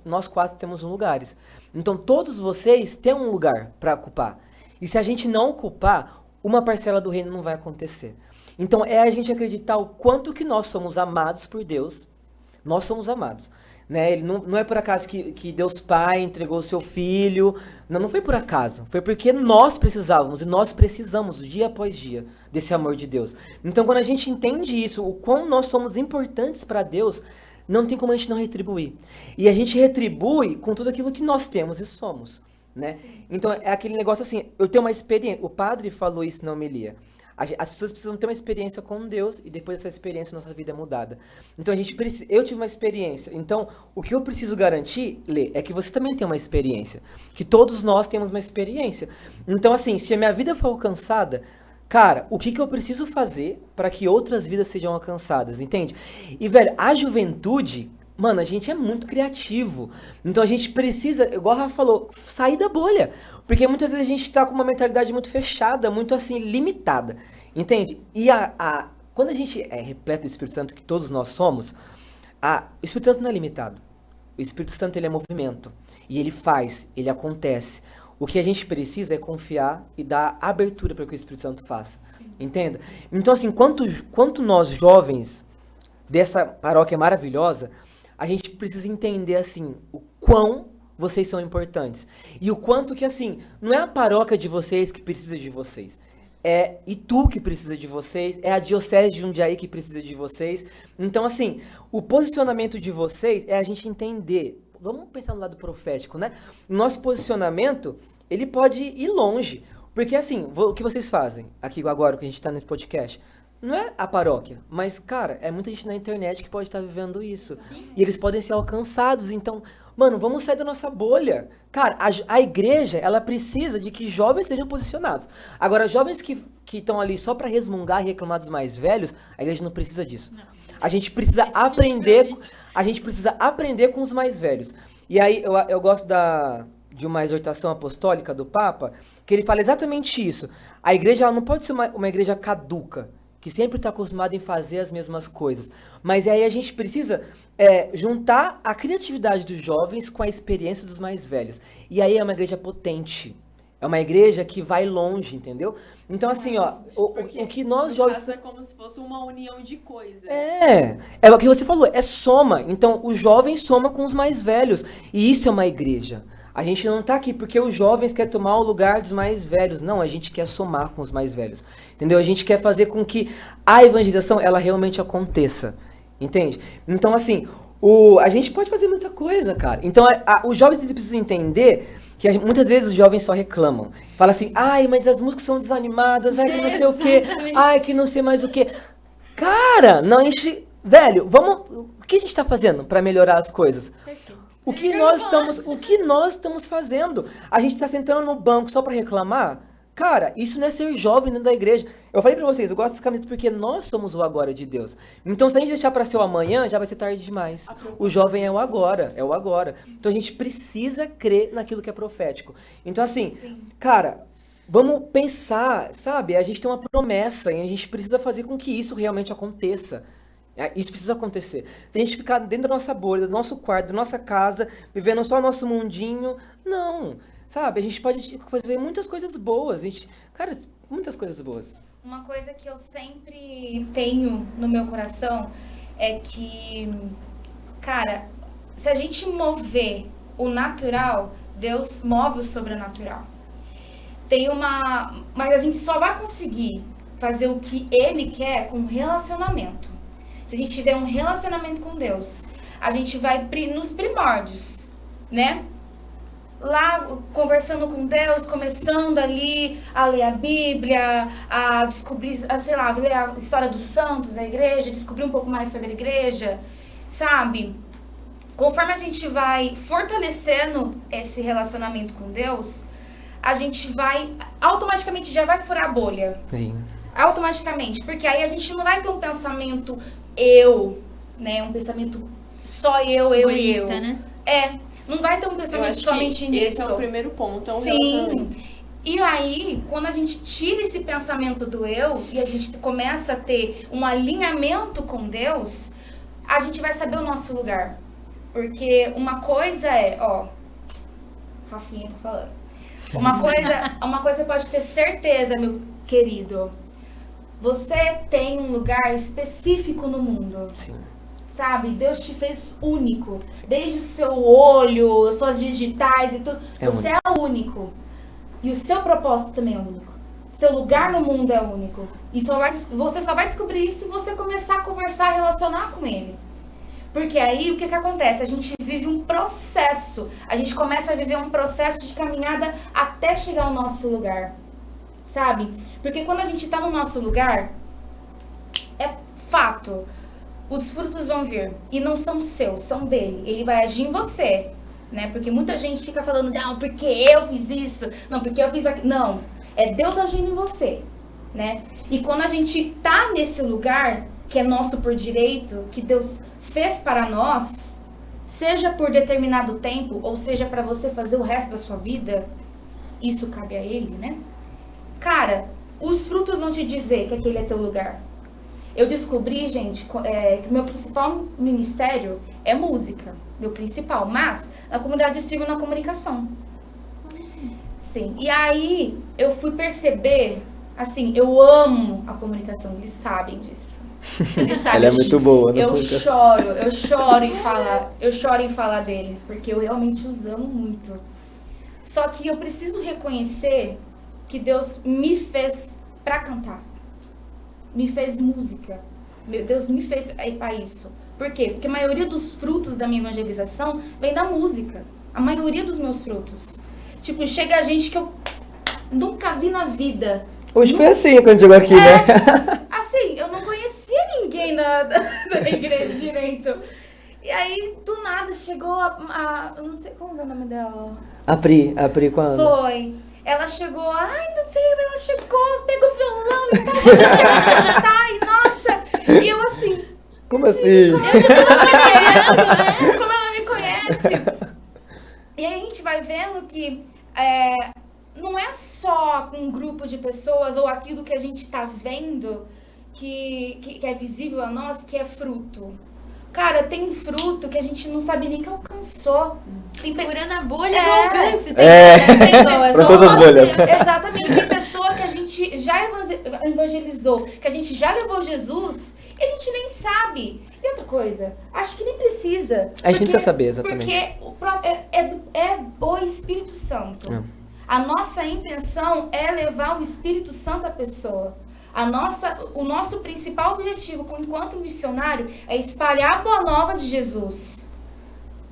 nós 4 temos lugares. Então, todos vocês têm um lugar para ocupar. E se a gente não ocupar, uma parcela do reino não vai acontecer. Então, é a gente acreditar o quanto que nós somos amados por Deus. Nós somos amados. Né? Ele não é por acaso que Deus Pai entregou o seu Filho. Não foi por acaso. Foi porque nós precisávamos, e nós precisamos, dia após dia, desse amor de Deus. Então, quando a gente entende isso, o quão nós somos importantes para Deus, não tem como a gente não retribuir. E a gente retribui com tudo aquilo que nós temos e somos. Né? Então, é aquele negócio assim, eu tenho uma experiência. O padre falou isso na homilia. As pessoas precisam ter uma experiência com Deus e depois dessa experiência nossa vida é mudada. Então eu tive uma experiência. Então o que eu preciso garantir, Lê, é que você também tem uma experiência. Que todos nós temos uma experiência. Então assim, se a minha vida for alcançada, cara, o que eu preciso fazer para que outras vidas sejam alcançadas, entende? E velho, a juventude, mano, a gente é muito criativo. Então a gente precisa, igual a Rafa falou, sair da bolha. Porque muitas vezes a gente tá com uma mentalidade muito fechada, muito assim, limitada. Entende? E quando a gente é repleto do Espírito Santo, que todos nós somos, o Espírito Santo não é limitado. O Espírito Santo, ele é movimento. E ele faz, ele acontece. O que a gente precisa é confiar e dar abertura para que o Espírito Santo faça. Entenda? Então assim, quanto nós jovens dessa paróquia maravilhosa, a gente precisa entender, assim, o quão vocês são importantes. E o quanto que, assim, não é a paróquia de vocês que precisa de vocês. É Itu que precisa de vocês, é a Diocese de Jundiaí que precisa de vocês. Então, assim, o posicionamento de vocês é a gente entender. Vamos pensar no lado profético, né? O nosso posicionamento, ele pode ir longe. Porque, assim, o que vocês fazem aqui agora, que a gente tá nesse podcast, não é a paróquia, mas, cara, é muita gente na internet que pode estar vivendo isso. Sim. E eles podem ser alcançados. Então, mano, vamos sair da nossa bolha. Cara, a igreja, ela precisa de que jovens sejam posicionados. Agora, jovens que estão ali só para resmungar e reclamar dos mais velhos, a igreja não precisa disso. Não. A gente precisa aprender com os mais velhos. E aí, eu gosto de uma exortação apostólica do Papa, que ele fala exatamente isso. A igreja ela não pode ser uma igreja caduca, que sempre está acostumado em fazer as mesmas coisas. Mas aí a gente precisa juntar a criatividade dos jovens com a experiência dos mais velhos. E aí é uma igreja potente. É uma igreja que vai longe, entendeu? Então, assim, ó, o que nós jovens... é como se fosse uma união de coisas. É o que você falou, é soma. Então, o jovem soma com os mais velhos. E isso é uma igreja. A gente não tá aqui porque os jovens querem tomar o lugar dos mais velhos. Não, a gente quer somar com os mais velhos. Entendeu? A gente quer fazer com que a evangelização, ela realmente aconteça. Entende? Então, assim, a gente pode fazer muita coisa, cara. Então, os jovens eles precisam entender que muitas vezes os jovens só reclamam. Fala assim, ai, mas as músicas são desanimadas, ai, que não sei o quê, ai, que não sei mais o quê. Cara, não, a gente... Velho, o que a gente tá fazendo pra melhorar as coisas? Perfeito. O que nós estamos fazendo? A gente tá sentando no banco só pra reclamar? Cara, isso não é ser jovem dentro da igreja. Eu falei pra vocês, eu gosto dessa camiseta porque nós somos o agora de Deus. Então, se a gente deixar pra ser o amanhã, já vai ser tarde demais. O jovem é o agora, é o agora. Então, a gente precisa crer naquilo que é profético. Então, assim, cara, vamos pensar, sabe? A gente tem uma promessa e a gente precisa fazer com que isso realmente aconteça. Isso precisa acontecer. Se a gente ficar dentro da nossa bolha, do nosso quarto, da nossa casa, vivendo só o nosso mundinho, não. Sabe, a gente pode fazer muitas coisas boas. Cara, muitas coisas boas. Uma coisa que eu sempre tenho no meu coração é que, cara, se a gente mover o natural, Deus move o sobrenatural. Mas a gente só vai conseguir fazer o que Ele quer com relacionamento. Se a gente tiver um relacionamento com Deus, a gente vai nos primórdios, né? Lá, conversando com Deus, começando ali a ler a Bíblia, a descobrir, a ler a história dos santos da igreja, descobrir um pouco mais sobre a igreja, sabe? Conforme a gente vai fortalecendo esse relacionamento com Deus, a gente automaticamente já vai furar a bolha. Sim. Automaticamente, porque aí a gente não vai ter um pensamento né? Um pensamento só eu Egoísta, e eu. né? Não vai ter um pensamento somente nisso. Esse é o primeiro ponto, é um Sim. relacionamento. E aí, quando a gente tira esse pensamento do eu e a gente começa a ter um alinhamento com Deus, a gente vai saber o nosso lugar. Porque uma coisa Rafinha tá falando. Uma coisa pode ter certeza, meu querido. Você tem um lugar específico no mundo. Sim. Sabe? Deus te fez único. Sim. Desde o seu olho, suas digitais e tudo. Você é único. E o seu propósito também é único. Seu lugar no mundo é único. E você só vai descobrir isso se você começar a conversar, relacionar com Ele. Porque aí, o que acontece? A gente vive um processo. A gente começa a viver um processo de caminhada até chegar ao nosso lugar. Sabe? Porque quando a gente tá no nosso lugar, é fato. Os frutos vão vir. E não são seus, são dele. Ele vai agir em você. Né? Porque muita gente fica falando, não, porque eu fiz isso. Não, porque eu fiz aquilo. Não. É Deus agindo em você. Né? E quando a gente tá nesse lugar, que é nosso por direito, que Deus fez para nós, seja por determinado tempo, ou seja para você fazer o resto da sua vida, isso cabe a Ele, né? Cara, os frutos vão te dizer que aquele é teu lugar. Eu descobri, gente, que o meu principal ministério é música. Meu principal. Mas, na comunidade eu sirvo na comunicação. Sim. E aí, eu fui perceber, assim, eu amo a comunicação. Eles sabem disso. Eles sabem. Ela é muito boa. Eu choro em falar deles. Porque eu realmente os amo muito. Só que eu preciso reconhecer que Deus me fez pra cantar. Me fez música. Deus me fez para isso. Por quê? Porque a maioria dos frutos da minha evangelização vem da música. A maioria dos meus frutos. Tipo, chega a gente que eu nunca vi na vida. Hoje foi assim quando chegou aqui, né? Assim, eu não conhecia ninguém da igreja direito. E aí, do nada, chegou eu não sei como é o nome dela. A Pri quando? Foi. Ela chegou, não sei, ela chegou, pegou o violão e tal, cantar, e nossa, e eu assim... Como assim? Como ela me conhece. E aí a gente vai vendo que não é só um grupo de pessoas ou aquilo que a gente tá vendo que é visível a nós, que é fruto. Cara, tem fruto que a gente não sabe nem que alcançou. Furando a bolha do alcance. Tem pessoas, para todas as bolhas. Exatamente, tem pessoa que a gente já evangelizou, que a gente já levou Jesus e a gente nem sabe. E outra coisa, acho que nem precisa. A gente nem precisa saber, exatamente. Porque é o Espírito Santo. A nossa intenção é levar o Espírito Santo à pessoa. O nosso principal objetivo enquanto missionário é espalhar a boa nova de Jesus.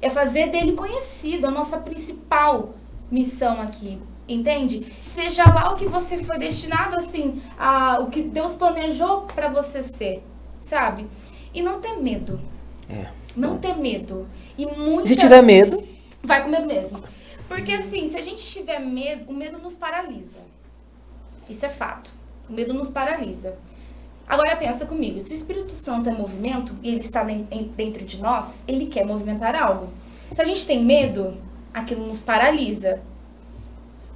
É fazer dele conhecido, a nossa principal missão aqui. Entende? Seja lá o que você foi destinado, assim, o que Deus planejou para você ser, sabe? E não ter medo. Não ter medo. E E muitas... se tiver medo, Vai com medo mesmo. Porque assim, se a gente tiver medo, o medo nos paralisa. Isso é fato. O medo nos paralisa. Agora pensa comigo, se o Espírito Santo é movimento e ele está dentro de nós, ele quer movimentar algo. Se a gente tem medo, aquilo nos paralisa.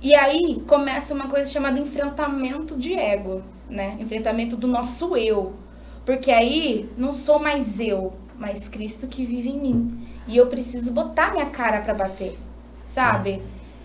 E aí começa uma coisa chamada enfrentamento de ego, né? Enfrentamento do nosso eu. Porque aí não sou mais eu, mas Cristo que vive em mim. E eu preciso botar minha cara pra bater, sabe?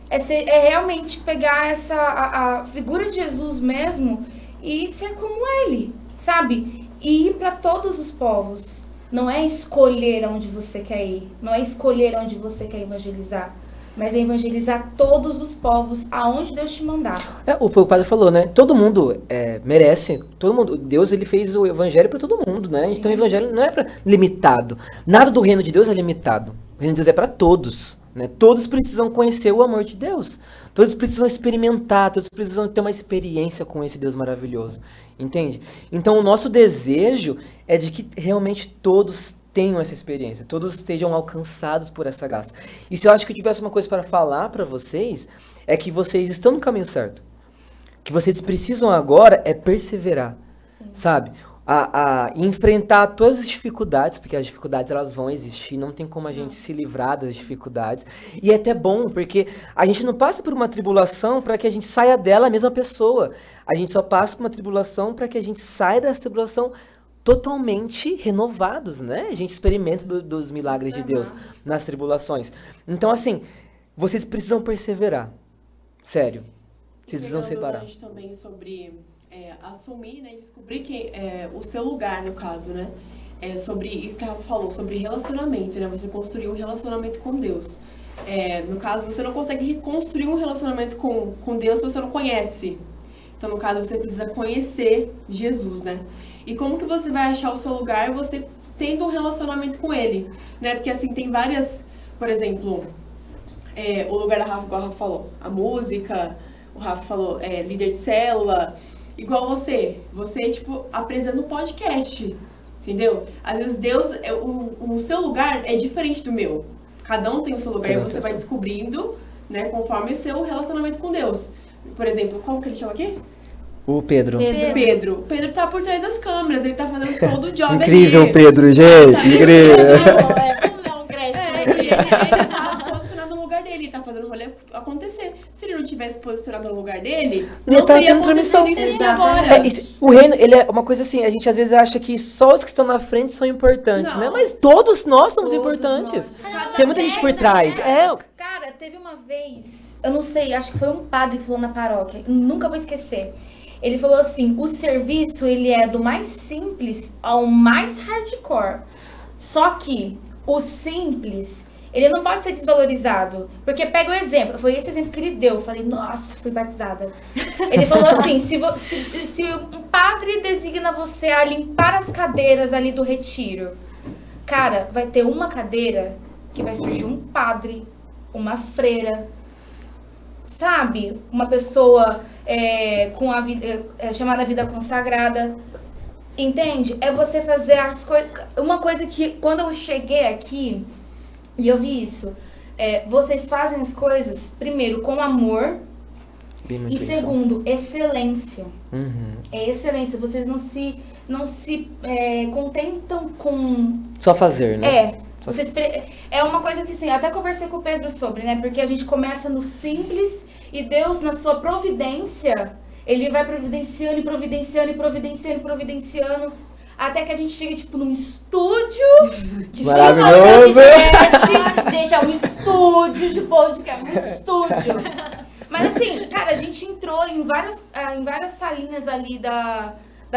É realmente pegar a figura de Jesus mesmo e ser como ele, sabe? E ir pra todos os povos. Não é escolher onde você quer ir, não é escolher onde você quer evangelizar, mas é evangelizar todos os povos aonde Deus te mandar. o padre falou, né? Todo mundo merece, todo mundo. Deus, ele fez o evangelho para todo mundo, né? Sim. Então o evangelho não é para limitado. Nada do reino de Deus é limitado. O reino de Deus é para todos, né? Todos precisam conhecer o amor de Deus. Todos precisam experimentar, todos precisam ter uma experiência com esse Deus maravilhoso. Entende? Então o nosso desejo é de que realmente todos tenham essa experiência, todos estejam alcançados por essa graça. E se eu acho que eu tivesse uma coisa para falar para vocês, é que vocês estão no caminho certo. O que vocês precisam agora é perseverar, sabe? A enfrentar todas as dificuldades, porque as dificuldades elas vão existir, não tem como a gente se livrar das dificuldades. E é até bom, porque a gente não passa por uma tribulação para que a gente saia dela a mesma pessoa. A gente só passa por uma tribulação para que a gente saia dessa tribulação totalmente renovados, né? A gente experimenta dos milagres de Deus nas tribulações. Então, assim, vocês precisam perseverar. Sério. Vocês precisam separar. Também sobre assumir, né? Descobrir que o seu lugar, no caso, né? Sobre isso que a Rafa falou, sobre relacionamento, né? Você construir um relacionamento com Deus. No caso, você não consegue reconstruir um relacionamento com Deus se você não conhece. Então, no caso, você precisa conhecer Jesus, né? E como que você vai achar o seu lugar você tendo um relacionamento com ele, né? Porque, assim, tem várias... Por exemplo, o lugar da Rafa, igual a Rafa falou, a música, o Rafa falou, líder de célula, igual você, tipo, apresenta um podcast, entendeu? Às vezes Deus, o seu lugar é diferente do meu. Cada um tem o seu lugar e você vai descobrindo, né, conforme o seu relacionamento com Deus. Por exemplo, como que ele chama aqui? O Pedro. Pedro. O Pedro tá por trás das câmeras, ele tá fazendo todo o job Incrível, ali. Pedro, gente, incrível. Vamos dar um crédito. Ele tá posicionado no lugar dele, ele tá fazendo o rolê acontecer. Se ele não tivesse posicionado no lugar dele, não tá teria tendo transmissão. acontecido isso Exatamente. agora. O reino, ele é uma coisa assim, a gente às vezes acha que só os que estão na frente são importantes, Não. né? Mas todos nós somos Todos importantes. nós. Tem muita gente por trás. Cara, teve uma vez, eu não sei, acho que foi um padre que falou na paróquia, nunca vou esquecer. Ele falou assim, o serviço, ele é do mais simples ao mais hardcore. Só que o simples, ele não pode ser desvalorizado. Porque pega o exemplo, foi esse exemplo que ele deu. Eu falei, nossa, fui batizada. Ele falou assim, se um padre designa você a limpar as cadeiras ali do retiro, cara, vai ter uma cadeira que vai surgir um padre, uma freira, sabe? Uma pessoa com a vida, chamada vida consagrada. Entende? É você fazer as coisas... Uma coisa que, quando eu cheguei aqui, e eu vi isso, vocês fazem as coisas, primeiro, com amor, e segundo, excelência. Uhum. É excelência. Vocês não se contentam com... Só fazer, né? É uma coisa que, assim, até conversei com o Pedro sobre, né? Porque a gente começa no simples e Deus, na sua providência, ele vai providenciando e providenciando e providenciando e providenciando, até que a gente chega, tipo, num estúdio de maravilhoso! podcast. Gente, é um estúdio de podcast, um estúdio. Mas, assim, cara, a gente entrou em várias salinhas ali da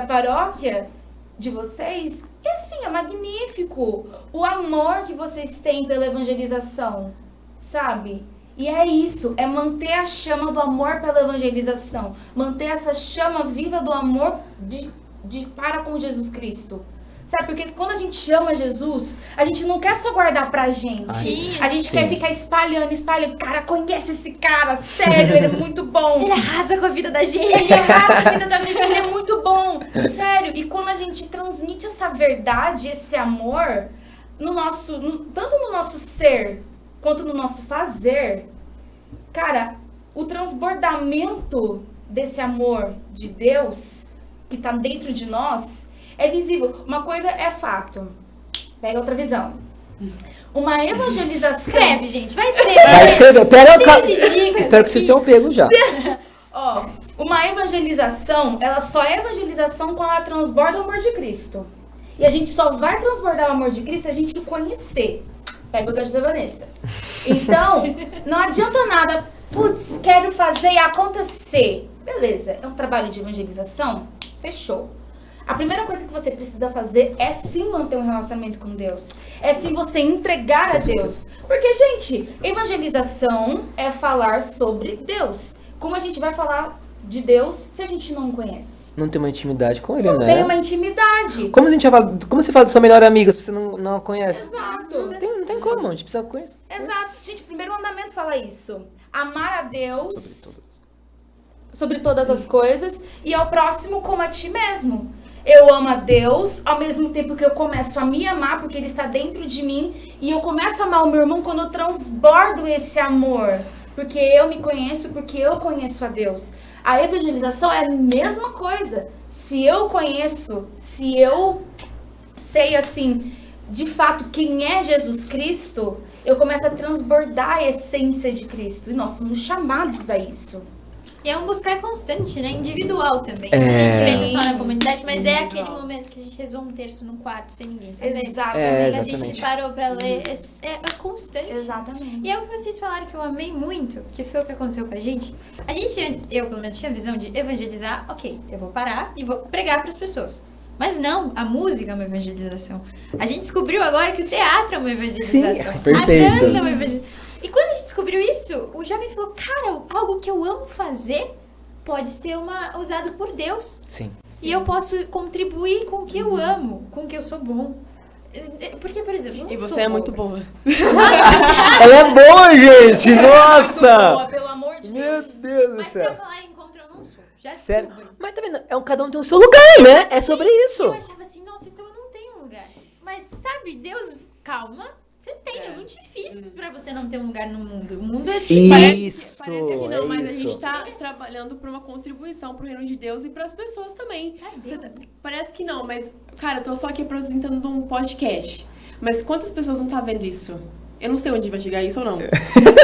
paróquia de vocês, e assim, é magnífico o amor que vocês têm pela evangelização, sabe? E é isso, é manter a chama do amor pela evangelização, manter essa chama viva do amor para com Jesus Cristo. Sabe, porque quando a gente ama Jesus, a gente não quer só guardar pra gente. A gente quer ficar espalhando. Cara, conhece esse cara, sério, ele é muito bom. Ele arrasa com a vida da gente. Ele arrasa com a vida da gente, ele é muito bom. Sério, e quando a gente transmite essa verdade, esse amor, tanto no nosso ser quanto no nosso fazer, cara, o transbordamento desse amor de Deus que tá dentro de nós é visível. Uma coisa é fato. Pega outra visão. Uma evangelização. Escreve, gente. Vai escrever. Vai escrever. Pega Cheio de dicas Espero que vocês tenham pego já. Ó, uma evangelização, ela só é evangelização quando ela transborda o amor de Cristo. E a gente só vai transbordar o amor de Cristo se a gente o conhecer. Pega o gancho da Vanessa. Então, não adianta nada, putz, quero fazer e acontecer. Beleza, é um trabalho de evangelização? Fechou. A primeira coisa que você precisa fazer é sim manter um relacionamento com Deus. É sim você entregar a Deus. Porque, gente, evangelização é falar sobre Deus. Como a gente vai falar de Deus se a gente não o conhece? Não tem uma intimidade com ele, Não né? tem uma intimidade. Como você fala da sua melhor amiga se você não a conhece? Exato. Não tem como, a gente precisa conhecer. Exato. Gente, o primeiro mandamento fala isso. Amar a Deus sobre todas as coisas e ao próximo como a ti mesmo. Eu amo a Deus ao mesmo tempo que eu começo a me amar porque Ele está dentro de mim e eu começo a amar o meu irmão quando eu transbordo esse amor. Porque eu me conheço, porque eu conheço a Deus. A evangelização é a mesma coisa. Se eu conheço, se eu sei assim, de fato, quem é Jesus Cristo, eu começo a transbordar a essência de Cristo. E nós somos chamados a isso. E é um buscar constante, né? Individual também. A gente pensa só na comunidade, mas é aquele momento que a gente rezou um terço num quarto sem ninguém saber. Exatamente. A gente parou pra ler. É constante. Exatamente. E é o que vocês falaram que eu amei muito, que foi o que aconteceu com a gente. A gente antes, eu pelo menos tinha a visão de evangelizar, ok, eu vou parar e vou pregar pras pessoas. Mas não, a música é uma evangelização. A gente descobriu agora que o teatro é uma evangelização. Sim, perfeito. A dança é uma evangelização. E quando a gente descobriu isso, o jovem falou, cara, algo que eu amo fazer pode ser usado por Deus. Sim. E eu posso contribuir com o que eu amo, com o que eu sou bom. Porque, por exemplo, eu não E sou você é boa. muito boa. Ela é boa, gente! Nossa! Boa, pelo amor de Meu Deus. Deus do Mas pra céu. falar em encontro, eu não sou. Já Sério? descobri. Mas tá vendo? Cada um tem o seu lugar, né? É sobre isso. Eu achava assim, nossa, então eu não tenho lugar. Mas, sabe, Deus, calma. Você tem, é muito difícil pra você não ter um lugar no mundo. O mundo é tipo... Isso, Parece que não, é mas a isso. gente tá trabalhando por uma contribuição pro reino de Deus e pras pessoas também. Parece que não, mas, cara, eu tô só aqui apresentando um podcast. Mas quantas pessoas não tá vendo isso? Eu não sei onde vai chegar isso ou não.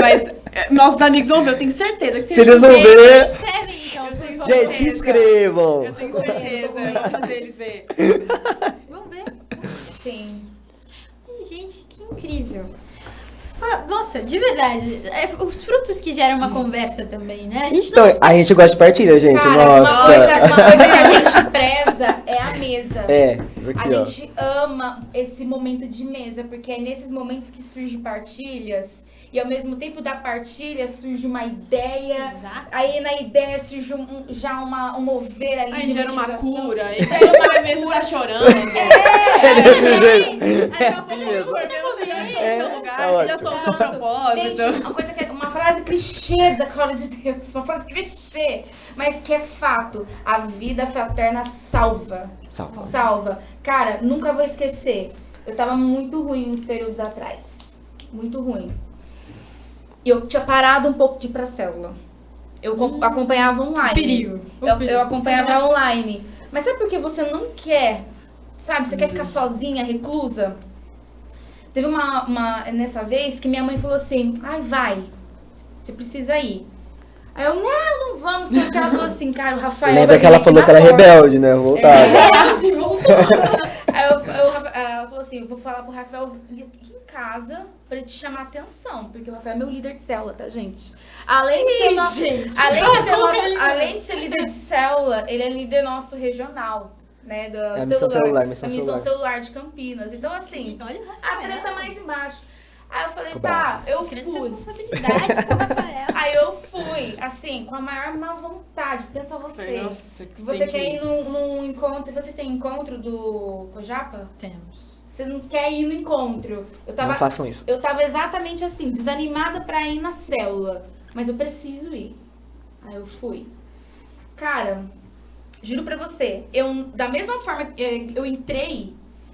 Mas nossos amigos vão ver, eu tenho certeza que Se eles não verem... Se inscrevem, então, por favor. Gente, se inscrevam. Eu tenho certeza, eu vou fazer eles ver. Vamos ver. Sim. Ai, gente, que incrível. Nossa, de verdade. Os frutos que geram uma conversa também, né? A gente Então, não... a gente gosta de partilha, gente. Cara, Nossa. uma coisa que a gente preza é a mesa. É, isso A aqui, ó. gente ama esse momento de mesa, porque é nesses momentos que surgem partilhas. E ao mesmo tempo da partilha surge uma ideia. Exato. Aí na ideia surge já uma mover ali. Aí de gera uma evangelização. cura, aí Gera uma a mesa tá chorando. É desse jeito. Aí daqui a pouco assim mesmo. você já achou o seu lugar, tá você já ótimo. achou o seu propósito. Gente, uma coisa que é uma frase clichê da glória de Deus, uma frase clichê, mas que é fato. A vida fraterna salva. Salva. Salva. Cara, nunca vou esquecer. Eu tava muito ruim uns períodos atrás. Muito ruim. E eu tinha parado um pouco de ir pra célula. Eu acompanhava online. Perigo. Eu acompanhava online. Mas sabe por que você não quer? Sabe? Você quer ficar sozinha, reclusa? Teve nessa vez que minha mãe falou assim, ai, vai. Você precisa ir. Aí eu, não vamos. Só que ela falou assim, cara, o Rafael... Lembra vai que ela vir falou aqui que na era porta. rebelde, né? Voltava. Aí ela falou assim, eu vou falar pro Rafael ir aqui em casa pra ele te chamar a atenção. Porque o Rafael é meu líder de célula, tá, gente? Além de ser líder de célula, ele é líder nosso regional, né? Da a missão celular, missão da missão celular. celular de Campinas. Então, assim, Olha o a Rafael. treta mais embaixo. Aí eu falei, Tô tá, eu Grandes fui. responsabilidades com o Rafael. Aí eu fui, assim, com a maior má vontade. Pensa você. Nossa, que Você tem quer que ir num encontro. Vocês têm encontro do Cojapa? Temos. Você não quer ir no encontro. Não façam isso. Eu tava exatamente assim, desanimada pra ir na célula. Mas eu preciso ir. Aí eu fui. Cara, juro pra você, da mesma forma que eu entrei,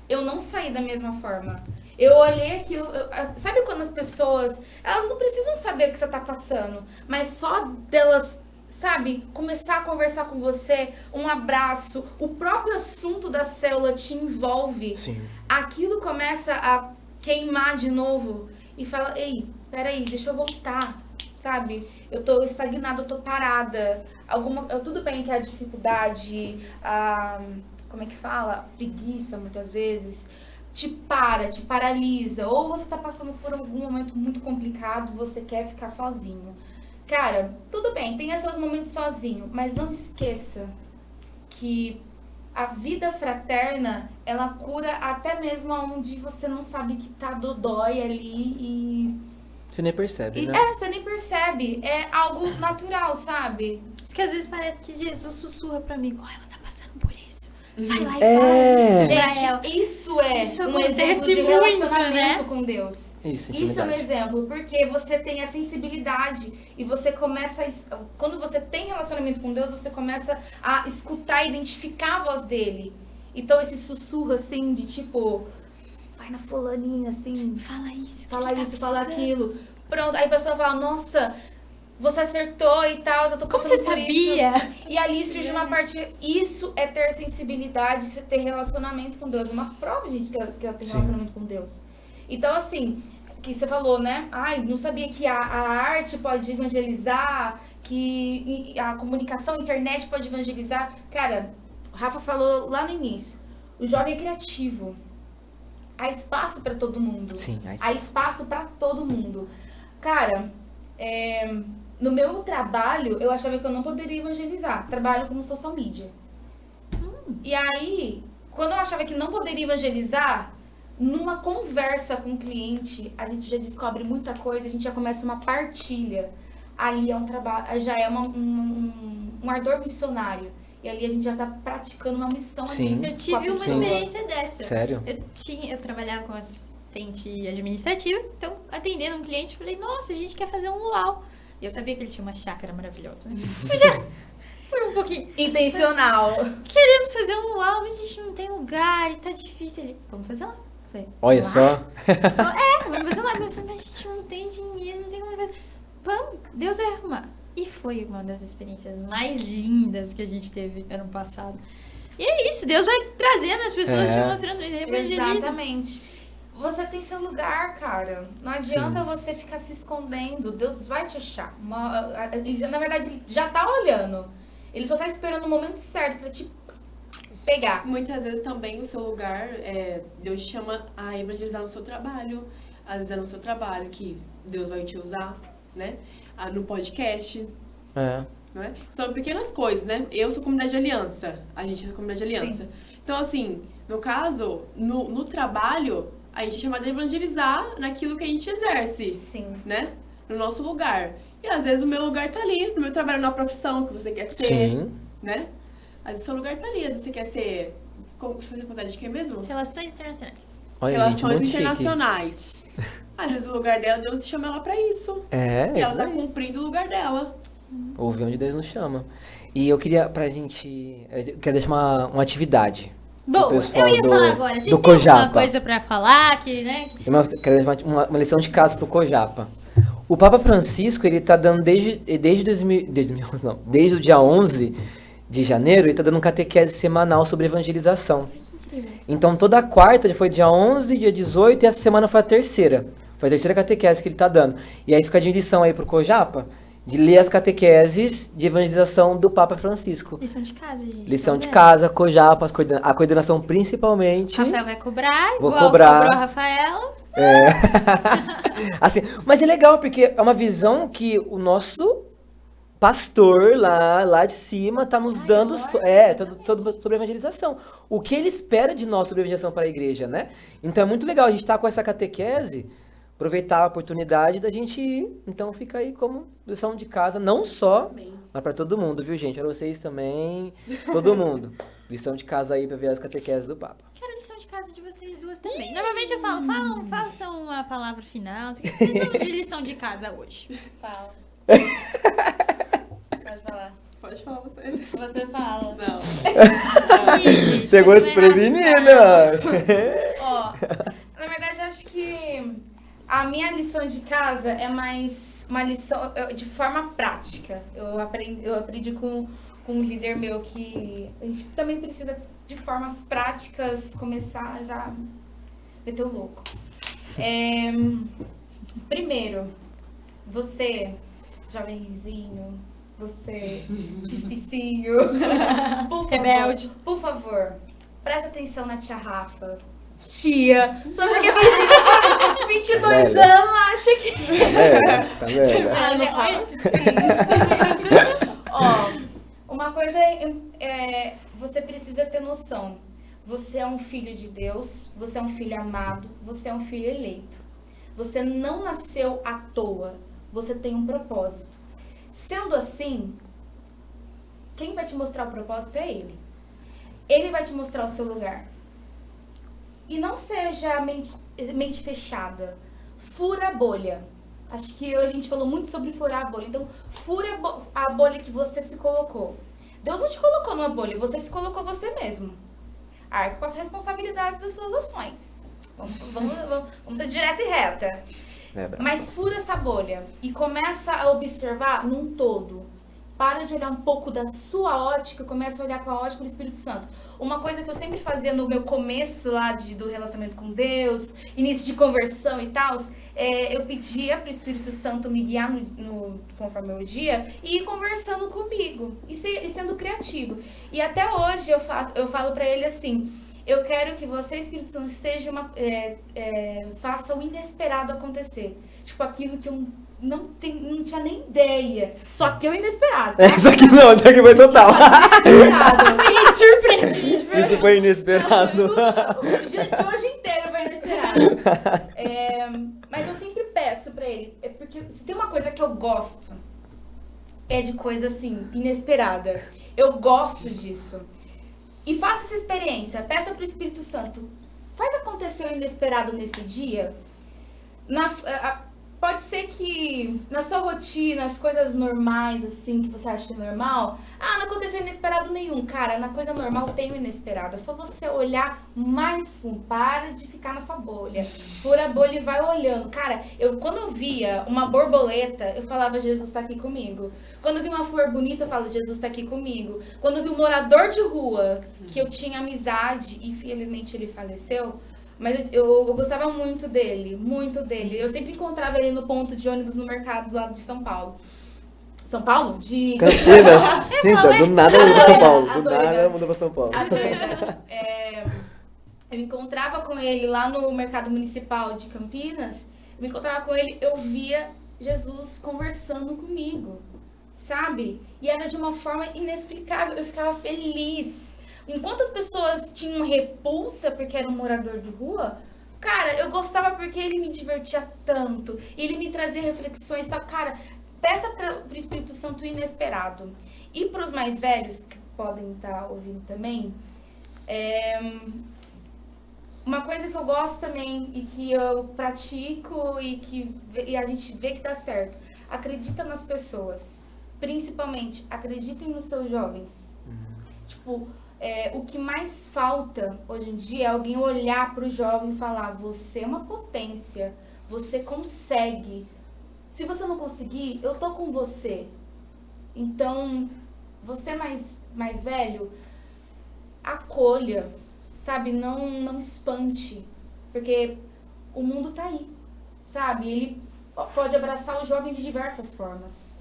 eu não saí da mesma forma. Eu olhei aquilo, sabe quando as pessoas, elas não precisam saber o que você tá passando, mas só delas, sabe, começar a conversar com você, um abraço, o próprio assunto da célula te envolve. Sim. Aquilo começa a queimar de novo e fala, ei, peraí, deixa eu voltar, sabe? Eu tô estagnada, eu tô parada. Tudo bem que a dificuldade, como é que fala? Preguiça, muitas vezes, te paralisa. Ou você tá passando por algum momento muito complicado, você quer ficar sozinho. Cara, tudo bem, tenha seus momentos sozinho, mas não esqueça que a vida fraterna, ela cura até mesmo onde você não sabe que tá dodói ali e... Você nem percebe, né? Você nem percebe. É algo natural, sabe? Isso que às vezes parece que Jesus sussurra pra mim, ela tá passando por isso. Vai lá e É. fala isso pra ela. Gente, isso é Isso um exemplo acontece de muito, relacionamento né? com Deus. Isso, Isso é um intimidade. exemplo, porque você tem a sensibilidade e você começa quando você tem relacionamento com Deus, você começa a escutar e identificar a voz dele. Então esse sussurro assim de tipo, vai na fulaninha assim, Fala isso. fala que isso, tá fala precisando. aquilo. Pronto, aí a pessoa fala, nossa, você acertou e tal, eu tô Como passando você por sabia? isso. E ali surge uma parte, isso é ter sensibilidade, isso é ter relacionamento com Deus. É uma prova, gente, que ela tem Sim. relacionamento com Deus. Então, assim, que você falou, né? Ai, não sabia que a arte pode evangelizar, que a comunicação, a internet pode evangelizar. Cara, o Rafa falou lá no início, o jovem é criativo. Há espaço para todo mundo. Sim, Há espaço para todo mundo. Cara, no meu trabalho, eu achava que eu não poderia evangelizar. Trabalho como social media. E aí, quando eu achava que não poderia evangelizar, numa conversa com o cliente, a gente já descobre muita coisa, a gente já começa uma partilha. Ali é um trabalho, já é um ardor missionário. E ali a gente já tá praticando uma missão Sim. ali. Eu tive uma Sim. experiência dessa. Sério? Eu trabalhava como assistente administrativa, então atendendo um cliente, falei, nossa, a gente quer fazer um luau. E eu sabia que ele tinha uma chácara maravilhosa. Eu já fui um pouquinho. Intencional. Queremos fazer um luau, mas a gente não tem lugar e tá difícil. Ele, vamos fazer lá. Eu falei, Olha lá? só. Vamos fazer lá. Mas a gente não tem dinheiro, não tem como fazer. Vamos, Deus vai arrumar. E foi uma das experiências mais lindas que a gente teve ano passado. E é isso, Deus vai trazendo as pessoas, te mostrando, evangelismo. Exatamente. Você tem seu lugar, cara. Não adianta você ficar se escondendo. Deus vai te achar. Na verdade, ele já tá olhando. Ele só tá esperando o momento certo pra te pegar. Muitas vezes também o seu lugar, Deus te chama a evangelizar no seu trabalho. Às vezes é no seu trabalho que Deus vai te usar, né? No podcast, É. não é? São pequenas coisas, né? Eu sou comunidade de aliança, a gente é comunidade de aliança. Então, assim, no caso, no trabalho, a gente é chamado a evangelizar naquilo que a gente exerce, Sim. né? No nosso lugar. E às vezes o meu lugar tá ali, no meu trabalho, na profissão que você quer ser, Sim. né? Às vezes o seu lugar tá ali, às vezes você quer ser... Deixa eu fazer vontade de quê mesmo? Relações internacionais. Olha, gente, Relações muito chique. internacionais. Às vezes o lugar dela, Deus chama ela pra isso. É, E ela isso tá aí. cumprindo o lugar dela. Ouvir onde Deus nos chama. E eu queria, pra gente... Eu quero deixar uma atividade. Boa, pessoal eu ia do- falar agora. Vocês do têm alguma Cojapa. coisa pra falar que, né? Eu quero deixar uma lição de casa pro Cojapa. O Papa Francisco, ele tá dando desde o dia 11 de janeiro, ele tá dando um catequese semanal sobre evangelização. Então, toda quarta foi dia 11, dia 18 e essa semana foi a terceira. Foi a terceira catequese que ele tá dando. E aí fica de lição aí pro Cojapa, de ler as catequeses de evangelização do Papa Francisco. Lição de casa, gente. Lição tá de vendo? casa, Cojapa, a coordenação principalmente. Rafael vai cobrar, Vou igual cobrar. cobrou a Rafaela. Assim, mas é legal porque é uma visão que o nosso pastor lá de cima tá nos dando sobre evangelização. O que ele espera de nós sobre evangelização para a igreja, né? Então é muito legal a gente estar com essa catequese, aproveitar a oportunidade da gente ir. Então fica aí como lição de casa, não só, Amém. mas para todo mundo, viu, gente? Para vocês também, todo mundo. Lição de casa aí para ver as catequeses do Papa. Quero lição de casa de vocês duas também. Normalmente eu falo, façam uma palavra final. Não sei o que. Precisamos de lição de casa hoje. Fala. Pode falar. Pode falar você. Você fala. Não. Ih, gente, Pegou você vai desprevenida! arrasar. Ó, na verdade, acho que A minha lição de casa é mais uma lição de forma prática. Eu aprendi com um líder meu que a gente também precisa de formas práticas começar a já meter o louco. Primeiro, você, jovenzinho, você, dificinho, Rebelde. Por favor, presta atenção na tia Rafa. Tia, só porque é 22 Velha. anos, acha que... Tá vendo? Ah, não fala assim. Ó, uma coisa é, você precisa ter noção. Você é um filho de Deus, você é um filho amado, você é um filho eleito. Você não nasceu à toa, você tem um propósito. Sendo assim, quem vai te mostrar o propósito é Ele. Ele vai te mostrar o seu lugar. E não seja mente fechada. Fura a bolha. Acho que hoje a gente falou muito sobre furar a bolha. Então, fura a bolha que você se colocou. Deus não te colocou numa bolha, você se colocou você mesmo. Arque com as responsabilidades das suas ações. Vamos ser direta e reta. Mas fura essa bolha e começa a observar num todo. Para de olhar um pouco da sua ótica, começa a olhar com a ótica do Espírito Santo. Uma coisa que eu sempre fazia no meu começo lá do relacionamento com Deus, início de conversão e tal, eu pedia para o Espírito Santo me guiar conforme o dia e ir conversando comigo e sendo criativo. E até hoje eu falo para ele assim: eu quero que você, Espírito Santo, faça o inesperado acontecer. Tipo, aquilo que eu não tinha nem ideia. Só que é o inesperado. Tá? Isso aqui não, isso aqui foi total. Que surpresa, gente. Isso foi inesperado. O dia de hoje inteiro foi inesperado. Mas eu sempre peço pra ele, porque se tem uma coisa que eu gosto, é de coisa assim, inesperada. Eu gosto disso. E faça essa experiência, peça pro Espírito Santo, faz acontecer o inesperado nesse dia. Pode ser que na sua rotina, as coisas normais, assim, que você acha que é normal, não aconteceu inesperado nenhum. Cara, na coisa normal tem o inesperado. É só você olhar mais fundo. Para de ficar na sua bolha. Fura a bolha e vai olhando. Cara, quando eu via uma borboleta, eu falava, Jesus tá aqui comigo. Quando eu vi uma flor bonita, eu falo, Jesus tá aqui comigo. Quando eu vi um morador de rua, que eu tinha amizade, e infelizmente ele faleceu, mas eu gostava muito dele, muito dele. Eu sempre encontrava ele no ponto de ônibus no mercado do lado de São Paulo. São Paulo? De Campinas. Gente, do nada mudou pra São Paulo. A Do doida. nada mudou pra São Paulo. A doida. Eu encontrava com ele lá no mercado municipal de Campinas. Eu me encontrava com ele, eu via Jesus conversando comigo, sabe? E era de uma forma inexplicável. Eu ficava feliz. Enquanto as pessoas tinham repulsa porque era um morador de rua, cara, eu gostava porque ele me divertia tanto. Ele me trazia reflexões, sabe? Cara, peça pro Espírito Santo inesperado. E pros mais velhos, que podem estar ouvindo também, uma coisa que eu gosto também e que eu pratico e a gente vê que dá certo. Acredita nas pessoas. Principalmente, acreditem nos seus jovens. Tipo... o que mais falta hoje em dia é alguém olhar para o jovem e falar: você é uma potência, você consegue. Se você não conseguir, eu tô com você. Então, você mais velho, acolha, sabe? Não espante, porque o mundo tá aí, sabe? Ele pode abraçar o jovem de diversas formas.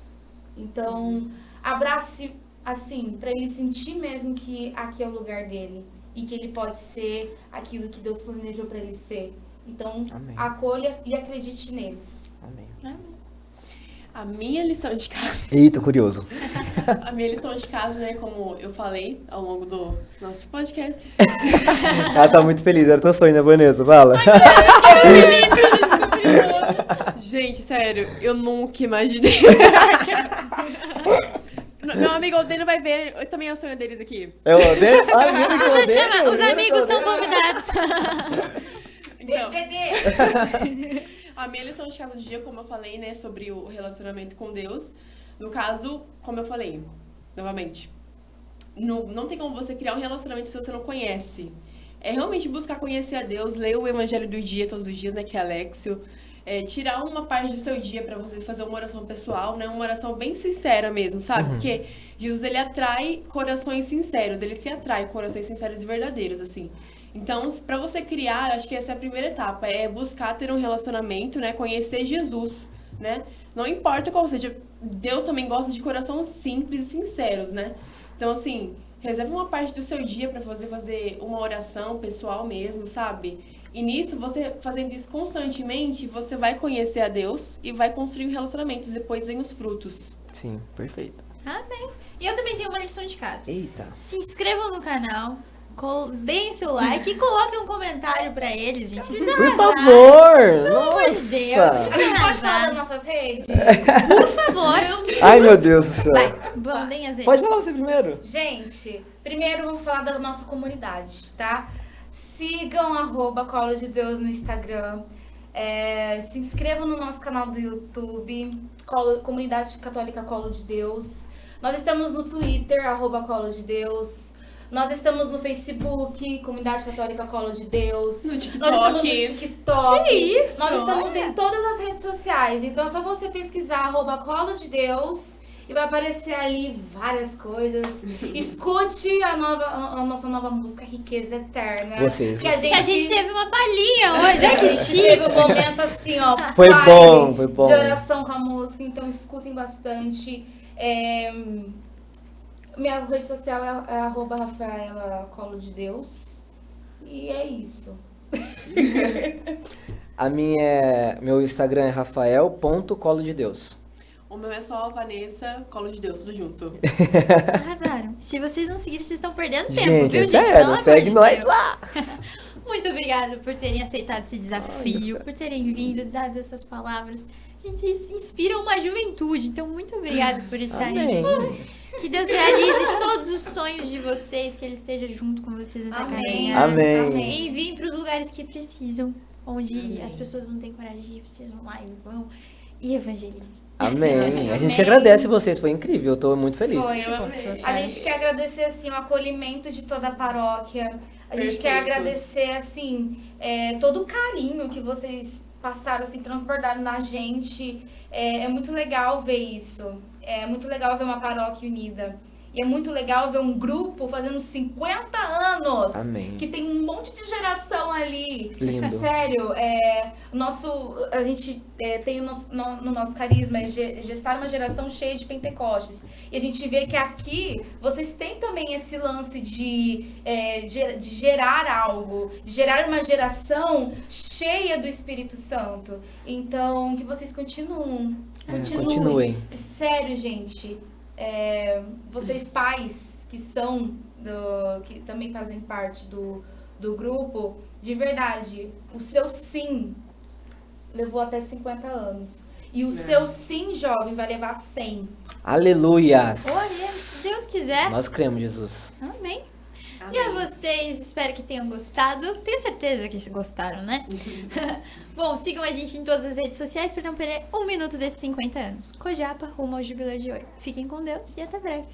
Então, abrace assim, para ele sentir mesmo que aqui é o lugar dele e que ele pode ser aquilo que Deus planejou para ele ser. Então, Amém. Acolha e acredite neles. Amém. A minha lição de casa... Ih, tô curioso. A minha lição de casa, né, como eu falei ao longo do nosso podcast... Ela tá muito feliz, era teu sonho, né, Vanessa? Fala. Gente, sério, eu nunca imaginei. Meu amigo Aldeno vai ver, também é o sonho deles aqui. É o Aldeno? Já chama, os amigos são convidados. Beijo, Então, Dedê! a minha lição de casa do dia, como eu falei, né, sobre o relacionamento com Deus. No caso, como eu falei, novamente, não tem como você criar um relacionamento se você não conhece. É realmente buscar conhecer a Deus, ler o Evangelho do dia todos os dias, né, que é Alexio. tirar uma parte do seu dia pra você fazer uma oração pessoal, né? Uma oração bem sincera mesmo, sabe? Porque Jesus, ele atrai corações sinceros, ele se atrai com corações sinceros e verdadeiros, assim. Então, pra você criar, eu acho que essa é a primeira etapa, é buscar ter um relacionamento, né? Conhecer Jesus, né? Não importa qual seja, Deus também gosta de corações simples e sinceros, né? Então, assim, reserva uma parte do seu dia pra você fazer uma oração pessoal mesmo, sabe? E nisso, você fazendo isso constantemente, você vai conhecer a Deus e vai construir relacionamentos. Depois vem os frutos. Sim, perfeito. Amém. E eu também tenho uma lição de casa. Eita. Se inscrevam no canal, deem seu like e coloquem um comentário pra eles, gente. Eles Por arrasaram. favor! Pelo amor de Deus, Nossa. eles A gente pode falar arrasaram. das nossas redes? Por favor. Ai, meu Deus do céu. Vamos, deem as redes. Pode falar você primeiro. Gente, primeiro eu vou falar da nossa comunidade, tá? Sigam @Colo de Deus no Instagram. Se inscrevam no nosso canal do YouTube, Comunidade Católica Colo de Deus. Nós estamos no Twitter, @Colo de Deus. Nós estamos no Facebook, Comunidade Católica Colo de Deus. No TikTok. Nós estamos no TikTok. Que isso? Nós estamos Olha. em todas as redes sociais. Então é só você pesquisar @Colo de Deus e vai aparecer ali várias coisas. Escute a nossa nova música, Riqueza Eterna. Vocês. Que a Que a gente teve uma palhinha hoje, olha que chique. teve um momento assim, ó. Foi vibe bom, foi bom. De oração com a música, então escutem bastante. Minha rede social é @Rafaela Colo de Deus. E é isso. Meu Instagram é rafael.colo de Deus. O meu é só Vanessa, Colo de Deus, tudo junto. Arrasaram. Se vocês não seguirem, vocês estão perdendo tempo, Gente, viu, é gente? sério, Pelo amor segue de nós Deus. lá. Muito obrigada por terem aceitado esse desafio, por terem vindo, dado essas palavras. Gente, vocês inspiram uma juventude, então muito obrigada por estarem. Amém. Que Deus realize todos os sonhos de vocês, que Ele esteja junto com vocês nessa Amém. caminhada. Amém. E enviem para os lugares que precisam, onde as pessoas não têm coragem de ir, vocês vão lá e vão e evangelizem. Amém. A gente que Amém. agradece vocês, foi incrível, eu tô muito feliz. Foi. Eu amei. A gente quer agradecer, assim, o acolhimento de toda a paróquia. A gente quer Perfeitos. agradecer, assim, todo o carinho que vocês passaram, assim, transbordaram na gente. É muito legal ver isso. É muito legal ver uma paróquia unida. E é muito legal ver um grupo fazendo 50 anos. Amém. Que tem um monte de geração ali. Lindo. Sério, a gente tem no nosso carisma gestar uma geração cheia de Pentecostes. E a gente vê que aqui vocês têm também esse lance de gerar algo, de gerar uma geração cheia do Espírito Santo. Então, que vocês continuem. Continuem. Sério, gente. Vocês pais que também fazem parte do grupo, de verdade, o seu sim levou até 50 anos. E o seu sim, jovem, vai levar 100. Aleluias. Olha, se Deus quiser. Nós cremos, Jesus. Amém. E a vocês, espero que tenham gostado. Tenho certeza que gostaram, né? Bom, sigam a gente em todas as redes sociais para não perder um minuto desses 50 anos. Cojapa, rumo ao Jubileu de Ouro. Fiquem com Deus e até breve.